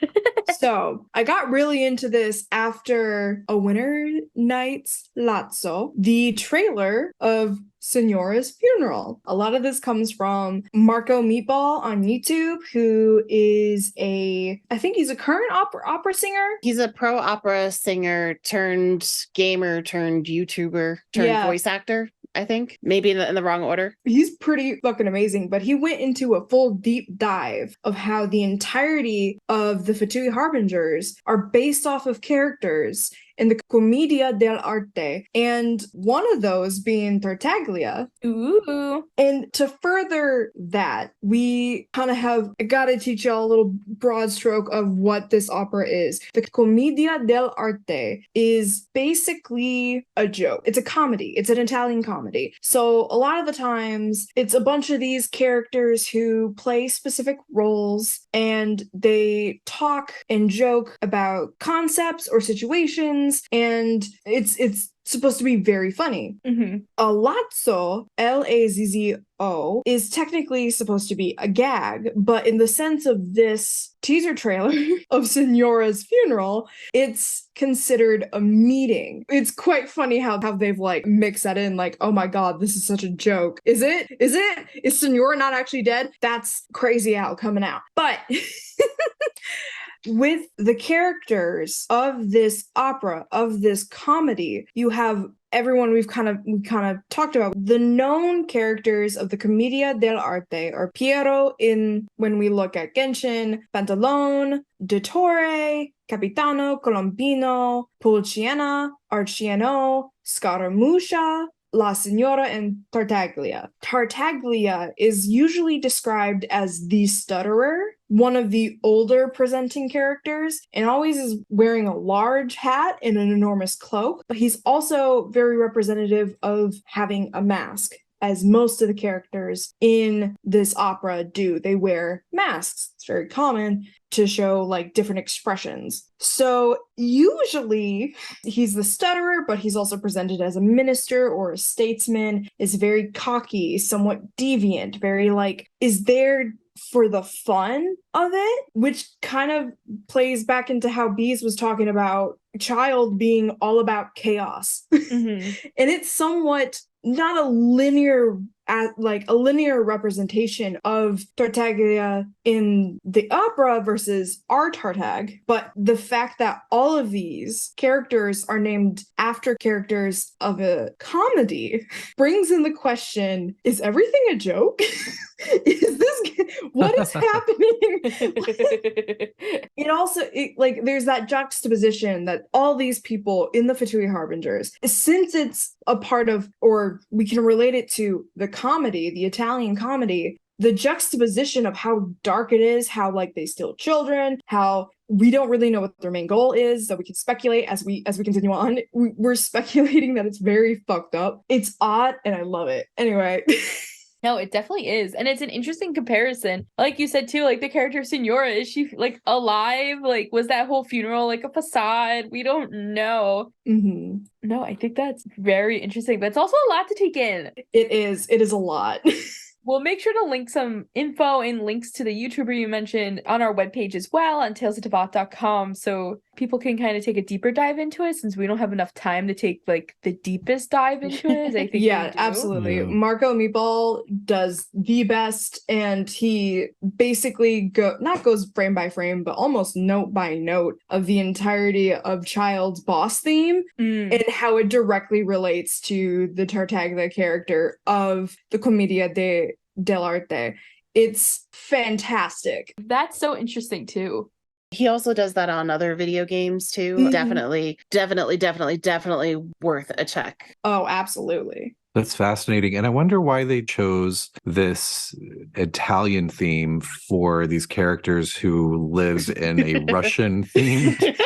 So I got really into this after A Winter Night's Lazzo, the trailer of Senora's funeral. A lot of this comes from Marco Meatball on YouTube, who is I think he's a current opera singer. He's a pro opera singer turned gamer turned YouTuber turned voice actor. I think maybe in the wrong order. He's pretty fucking amazing, but he went into a full deep dive of how the entirety of the Fatui Harbingers are based off of characters in the Commedia dell'arte, and one of those being Tartaglia. Ooh. And to further that, we kind of have got to teach y'all a little broad stroke of what this opera is. The Commedia dell'arte is basically a joke. It's a comedy. It's an Italian comedy. So a lot of the times, it's a bunch of these characters who play specific roles, and they talk and joke about concepts or situations, and it's supposed to be very funny. Mm-hmm. A lazzo, Lazzo, is technically supposed to be a gag, but in the sense of this teaser trailer of Senora's funeral, it's considered a meeting. It's quite funny how they've mixed that in, oh my god, this is such a joke. Is it? Is Senora not actually dead? That's crazy Al coming out. But with the characters of this opera, of this comedy, you have everyone we kind of talked about. The known characters of the Commedia dell'arte are Piero when we look at Genshin, Pantalone, Dottore, Capitano, Colombino, Pulciana, Arciano, Scaramuccia, La Signora, and Tartaglia. Tartaglia is usually described as the stutterer, one of the older presenting characters, and always is wearing a large hat and an enormous cloak, but he's also very representative of having a mask, as most of the characters in this opera do. They wear masks. It's very common to show different expressions. So usually he's the stutterer, but he's also presented as a minister or a statesman, is very cocky, somewhat deviant, very is there for the fun of it, which kind of plays back into how Bees was talking about Childe being all about chaos. Mm-hmm. And it's somewhat not a linear representation of Tartaglia in the opera versus our Tartag, but the fact that all of these characters are named after characters of a comedy brings in the question, is everything a joke? What is happening? It also there's that juxtaposition that all these people in the Fatui Harbingers, since it's a part of, or we can relate it to the comedy, the Italian comedy, the juxtaposition of how dark it is, how they steal children, how we don't really know what their main goal is, so we can speculate as we continue on. We're speculating that it's very fucked up. It's odd, and I love it. Anyway. No, it definitely is. And it's an interesting comparison. Like you said, too, the character of Senora, is she, alive? Was that whole funeral, a facade? We don't know. Mm-hmm. No, I think that's very interesting. That's also a lot to take in. It is a lot. We'll make sure to link some info and links to the YouTuber you mentioned on our webpage as well on talesofteyvat.com, so people can kind of take a deeper dive into it, since we don't have enough time to take like the deepest dive into it, as I think Yeah, we do. absolutely. Yeah. Marco Meatball does the best, and he basically not goes frame by frame, but almost note by note of the entirety of Childe's boss theme and how it directly relates to the Tartaglia character of the Commedia dell'arte. It's fantastic. That's so interesting too. He also does that on other video games too. Mhm. Definitely worth a check. Oh, absolutely. That's fascinating. And I wonder why they chose this Italian theme for these characters who live in a Russian themed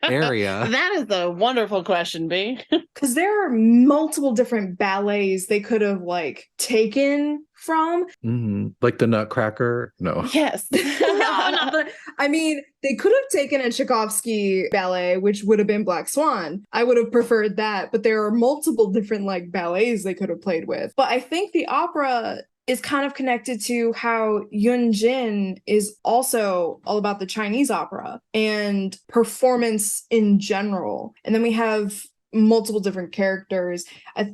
area. That is a wonderful question, B. Because there are multiple different ballets they could have like taken from. Like the Nutcracker? No. Yes. No, not the. I mean, they could have taken a Tchaikovsky ballet, which would have been Black Swan. I would have preferred that, but there are multiple different like ballets they could have played with. But I think the opera is kind of connected to how Yun Jin is also all about the Chinese opera and performance in general. And then we have multiple different characters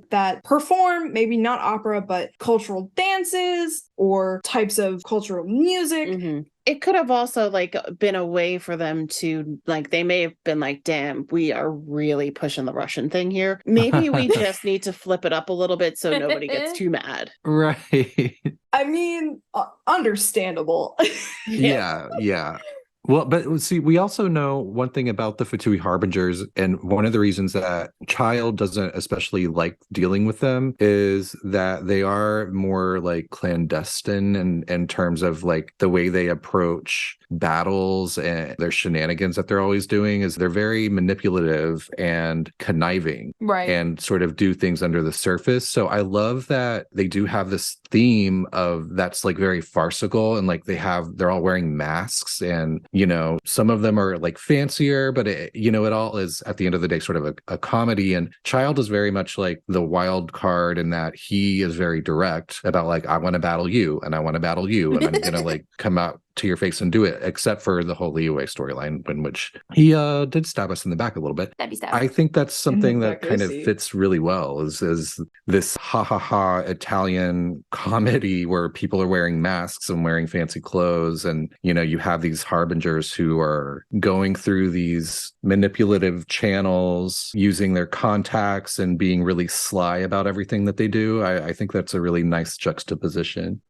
that perform maybe not opera but cultural dances or types of cultural music. It could have also like been a way for them to like, they may have been like, damn, we are really pushing the Russian thing here. Maybe we just need to flip it up a little bit so nobody gets too mad. Right. I mean, understandable. Yeah. Well, but see, we also know one thing about the Fatui Harbingers, and one of the reasons that Childe doesn't especially like dealing with them is that they are more like clandestine in terms of like the way they approach battles and their shenanigans that they're always doing is they're very manipulative and conniving, Right. And sort of do things under the surface. So I love that they do have this theme of that's like very farcical, and like they're all wearing masks, and you know, some of them are like fancier, but it all is at the end of the day sort of a comedy. And Childe is very much like the wild card in that he is very direct about like, I want to battle you, and I want to battle you, and I'm gonna like come out to your face and do it, except for the whole Liyue storyline in which he did stab us in the back a little bit. That'd be sad. I think that's something that kind of Democracy. fits really well is this ha Italian comedy where people are wearing masks and wearing fancy clothes, and you know, you have these harbingers who are going through these manipulative channels using their contacts and being really sly about everything that they do. I think that's a really nice juxtaposition.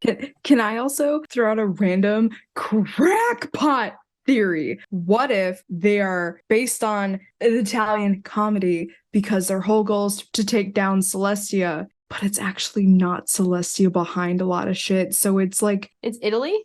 Can I also throw out a random crackpot theory? What if they are based on an Italian comedy because their whole goal is to take down Celestia, but it's actually not Celestia behind a lot of shit? So it's like It's Italy?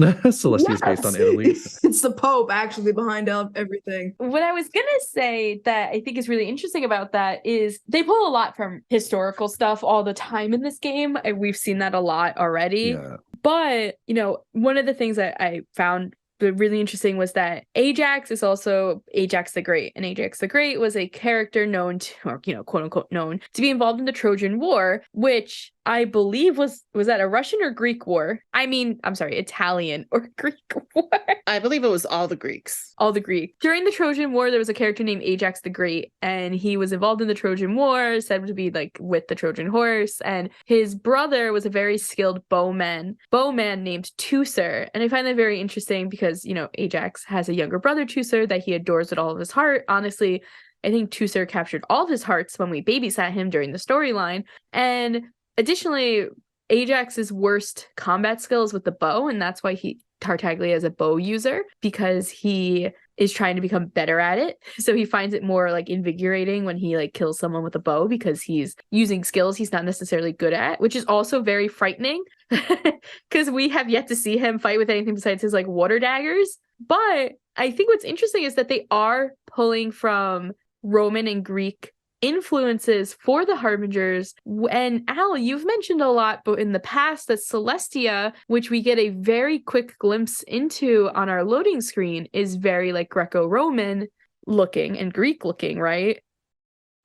Celestia is based on Italy. It's the Pope actually behind everything. What I was gonna say that I think is really interesting about that is they pull a lot from historical stuff all the time in this game, and we've seen that a lot already. Yeah. But, you know, one of the things that I found really interesting was that Ajax is also Ajax the Great. And Ajax the Great was a character known to, or, you know, quote unquote known to be involved in the Trojan War, which I believe was that a Russian or Greek war? I mean, I'm sorry, Italian or Greek war. I believe it was all the Greeks. All the Greek. During the Trojan War, there was a character named Ajax the Great, and he was involved in the Trojan War, said to be like with the Trojan horse, and his brother was a very skilled bowman named Teucer. And I find that very interesting because, you know, Ajax has a younger brother, Teucer, that he adores with all of his heart. Honestly, I think Teucer captured all of his hearts when we babysat him during the storyline. And additionally, Ajax's worst combat skills with the bow, and that's why Tartaglia is a bow user, because he is trying to become better at it. So he finds it more like invigorating when he like kills someone with a bow because he's using skills he's not necessarily good at, which is also very frightening because we have yet to see him fight with anything besides his like water daggers. But I think what's interesting is that they are pulling from Roman and Greek influences for the Harbingers. And Al, you've mentioned a lot but in the past that Celestia, which we get a very quick glimpse into on our loading screen, is very like Greco-Roman looking and Greek looking, right?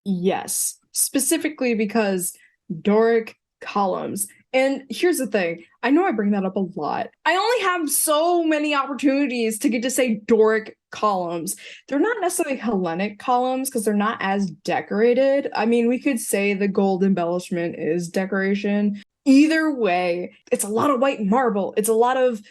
Yes, specifically because Doric columns. And here's the thing. I know I bring that up a lot. I only have so many opportunities to get to say Doric columns. They're not necessarily Hellenic columns because they're not as decorated. I mean, we could say the gold embellishment is decoration. Either way, it's a lot of white marble. It's a lot of,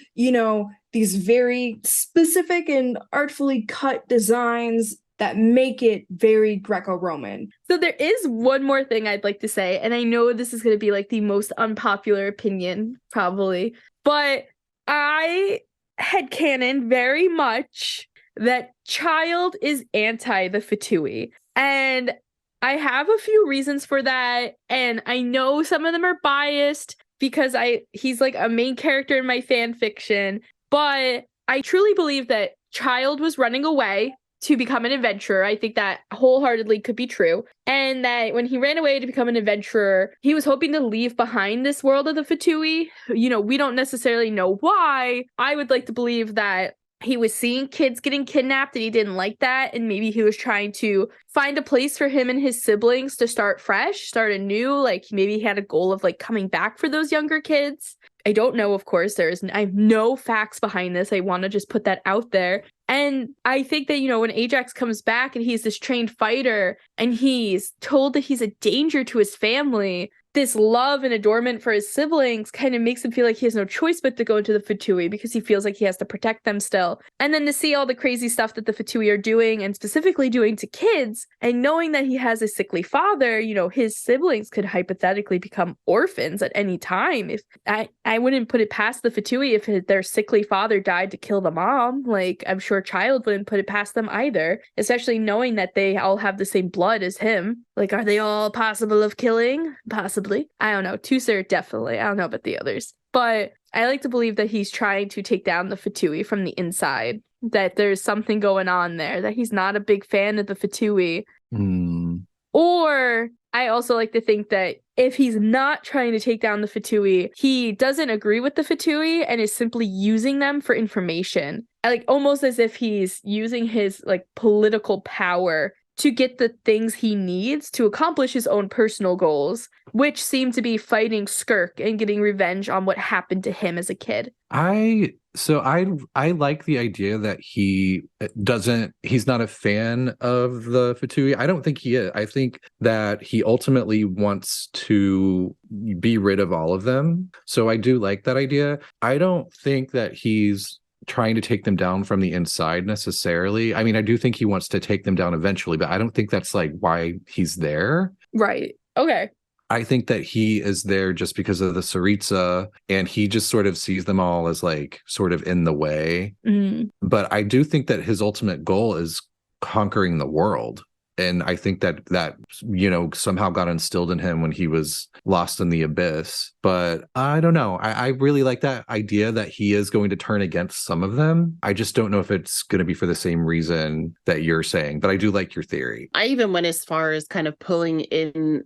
these very specific and artfully cut designs that make it very Greco-Roman. So there is one more thing I'd like to say, and I know this is going to be like the most unpopular opinion, probably, but I headcanon very much that Childe is anti the Fatui. And I have a few reasons for that, and I know some of them are biased because he's like a main character in my fan fiction, but I truly believe that Childe was running away to become an adventurer. I think that wholeheartedly could be true. And that when he ran away to become an adventurer, he was hoping to leave behind this world of the Fatui. We don't necessarily know why. I would like to believe that he was seeing kids getting kidnapped and he didn't like that. And maybe he was trying to find a place for him and his siblings to start fresh, start anew. Like maybe he had a goal of like coming back for those younger kids. I don't know, of course. I have no facts behind this. I want to just put that out there. And I think that, when Ajax comes back and he's this trained fighter and he's told that he's a danger to his family, this love and adornment for his siblings kind of makes him feel like he has no choice but to go into the Fatui because he feels like he has to protect them still. And then to see all the crazy stuff that the Fatui are doing and specifically doing to kids, and knowing that he has a sickly father, his siblings could hypothetically become orphans at any time. If I wouldn't put it past the Fatui if their sickly father died to kill the mom. Like, I'm sure Childe wouldn't put it past them either, especially knowing that they all have the same blood as him. Like, are they all possible of killing? Possibly. I don't know. Tusser, definitely. I don't know about the others. But I like to believe that he's trying to take down the Fatui from the inside, that there's something going on there, that he's not a big fan of the Fatui. Or I also like to think that if he's not trying to take down the Fatui, he doesn't agree with the Fatui and is simply using them for information. Like almost as if he's using his like political power to get the things he needs to accomplish his own personal goals, which seem to be fighting Skirk and getting revenge on what happened to him as a kid. I like the idea that he's not a fan of the Fatui. I don't think he is. I think that he ultimately wants to be rid of all of them. So I do like that idea. I don't think that he's trying to take them down from the inside necessarily. I mean, I do think he wants to take them down eventually, but I don't think that's like why he's there. Right. Okay. I think that he is there just because of the Tsaritsa, and he just sort of sees them all as like sort of in the way. But I do think that his ultimate goal is conquering the world. And I think that somehow got instilled in him when he was lost in the abyss. But I don't know. I really like that idea that he is going to turn against some of them. I just don't know if it's going to be for the same reason that you're saying. But I do like your theory. I even went as far as kind of pulling in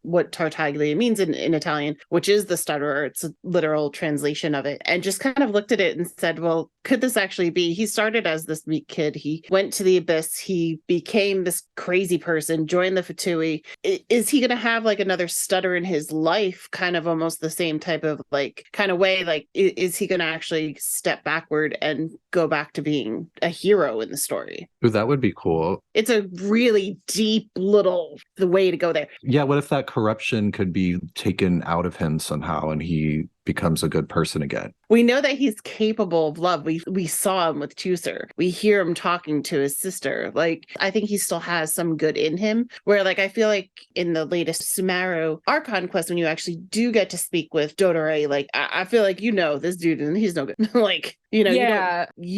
what Tartaglia means in Italian, which is the stutterer. It's a literal translation of it. And just kind of looked at it and said, well, could this actually be? He started as this meek kid. He went to the abyss. He became this crazy person, joined the Fatui. Is he going to have like another stutter in his life? Kind of almost the same type of like kind of way. Like, is he going to actually step backward and go back to being a hero in the story? Ooh, that would be cool. It's a really deep the way to go there. Yeah. What if that corruption could be taken out of him somehow and he becomes a good person again? We know that he's capable of love. We saw him with Tusser. We hear him talking to his sister. Like, I think he still has some good in him, where like I feel like in the latest Sumeru Archon quest, when you actually do get to speak with Dodore, like I feel like this dude and he's no good. Like, you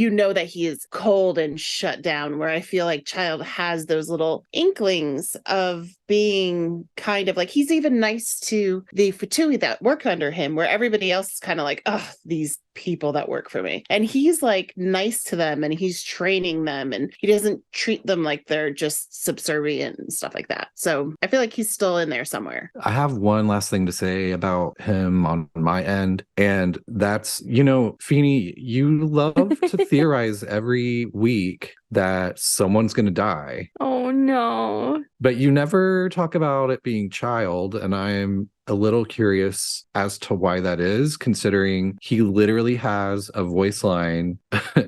know that he is cold and shut down, where I feel like Childe has those little inklings of being kind of like, he's even nice to the Fatui that work under him, where everybody else is kind of like, oh, these people that work for me. And he's like nice to them and he's training them and he doesn't treat them like they're just subservient and stuff like that. So I feel like he's still in there somewhere. I have one last thing to say about him on my end. And that's, Feeny, you love to theorize every week that someone's going to die. Oh no. But you never talk about it being Childe, and I'm a little curious as to why that is, considering he literally has a voice line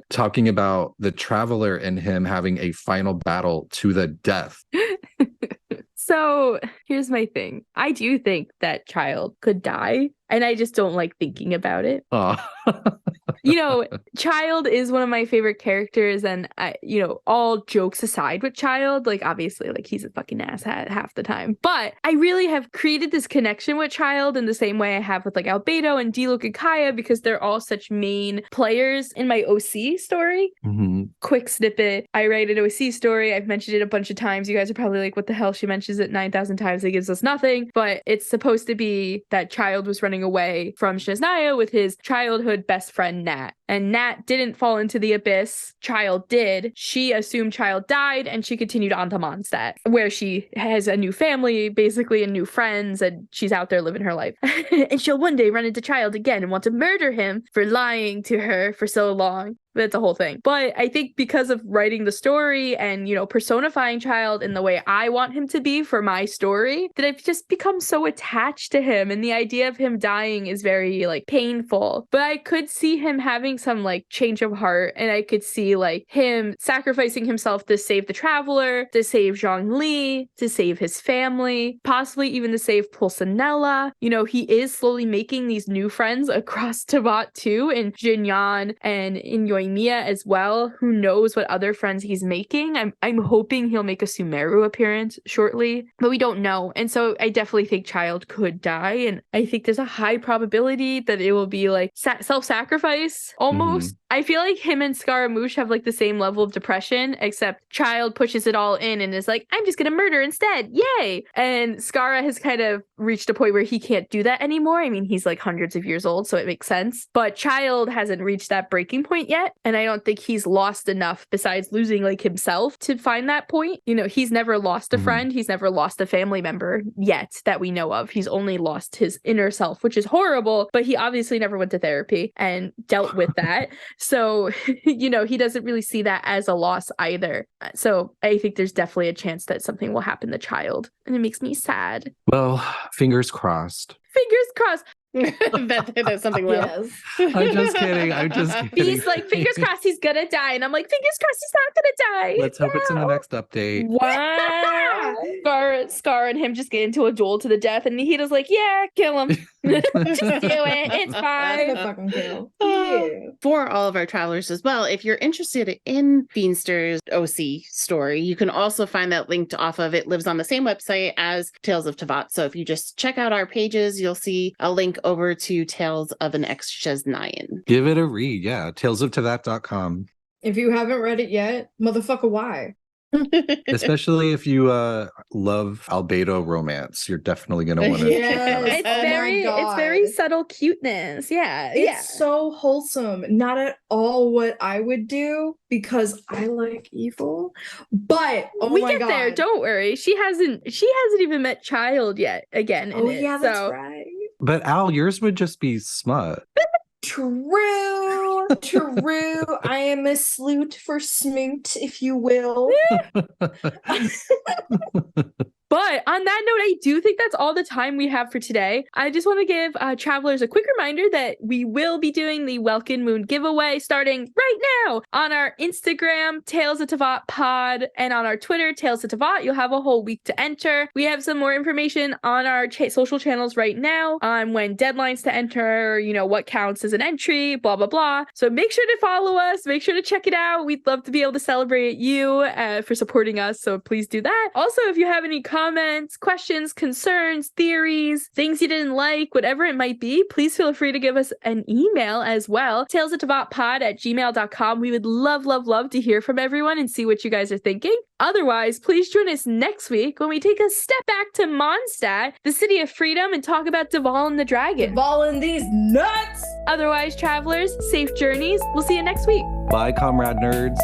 talking about the traveler in him having a final battle to the death. So here's my thing. I do think that Childe could die, and I just don't like thinking about it. You know, Childe is one of my favorite characters, and all jokes aside with Childe, like obviously like he's a fucking asshat half the time. But I really have created this connection with Childe in the same way I have with like Albedo and Diluc and Kaya, because they're all such main players in my OC story. Mm-hmm. Quick snippet. I write an OC story. I've mentioned it a bunch of times. You guys are probably like, what the hell? She mentions it 9,000 times. It gives us nothing. But it's supposed to be that Childe was running away from Snezhnaya with his childhood best friend, Nat. And Nat didn't fall into the abyss. Childe did. She assumed Childe died, and she continued on to Mondstadt, where she has a new family, basically, and new friends, and she's out there living her life. And she'll one day run into Childe again and want to murder him for lying to her for so long. That's a whole thing. But I think because of writing the story and, personfying Childe in the way I want him to be for my story, that I've just become so attached to him. And the idea of him dying is very, painful. But I could see him having some, change of heart. And I could see, him sacrificing himself to save the Traveler, to save Zhongli, to save his family, possibly even to save Pulcinella. He is slowly making these new friends across Teyvat too, in Jinyan and in Yoimiya as well. Who knows what other friends he's making? I'm hoping he'll make a Sumeru appearance shortly, but we don't know. And so I definitely think Childe could die, and I think there's a high probability that it will be self-sacrifice almost. I feel like him and Scaramouche have the same level of depression, except Childe pushes it all in and is like, I'm just gonna murder instead, yay! And Scara has kind of reached a point where he can't do that anymore. I mean, he's hundreds of years old, so it makes sense. But Childe hasn't reached that breaking point yet, and I don't think he's lost enough besides losing himself to find that point. He's never lost a friend, he's never lost a family member yet that we know of. He's only lost his inner self, which is horrible, but he obviously never went to therapy and dealt with that. So, he doesn't really see that as a loss either. So I think there's definitely a chance that something will happen to Childe, and it makes me sad. Well, fingers crossed. Fingers crossed. That's something will. Yes. I'm just kidding. He's fingers crossed he's gonna die. And I'm like, fingers crossed he's not gonna die. Let's hope it's in the next update. Wow. Scar and him just get into a duel to the death, and Nihida's like, yeah, kill him. Just do it. It's I'm gonna fine. fucking kill. Yeah. For all of our travelers as well, if you're interested in Feenster's OC story, you can also find that linked off of it. Lives on the same website as Tales of Teyvat. So if you just check out our pages, you'll see a link over to Tales of an Snezhnayan. Give it a read. Yeah. Talesofteyvat.com. If you haven't read it yet, motherfucker, why? Especially if you love Albedo romance, you're definitely going to want to check it out. Yes. It's very subtle cuteness. Yeah. It's so wholesome. Not at all what I would do, because I like evil. But we my get God. there. Don't worry. She hasn't even met Childe yet. Again. Oh in it, yeah, so. that's right. But Al, yours would just be smut. True. I am a sloot for smoot, if you will. But on that note, I do think that's all the time we have for today. I just want to give travelers a quick reminder that we will be doing the Welkin Moon giveaway starting right now on our Instagram, Tales of Teyvat Pod, and on our Twitter, Tales of Teyvat. You'll have a whole week to enter. We have some more information on our social channels right now on when deadlines to enter, what counts as an entry, blah, blah, blah. So make sure to follow us. Make sure to check it out. We'd love to be able to celebrate you for supporting us. So please do that. Also, if you have any comments, questions, concerns, theories, things you didn't like, whatever it might be, please feel free to give us an email as well. talesoftevatpod@gmail.com. We would love to hear from everyone and see what you guys are thinking. Otherwise, please join us next week when we take a step back to Mondstadt, the city of freedom, and talk about Duvall and the dragon. Balling these nuts. Otherwise, travelers, safe journeys. We'll see you next week. Bye, comrade nerds.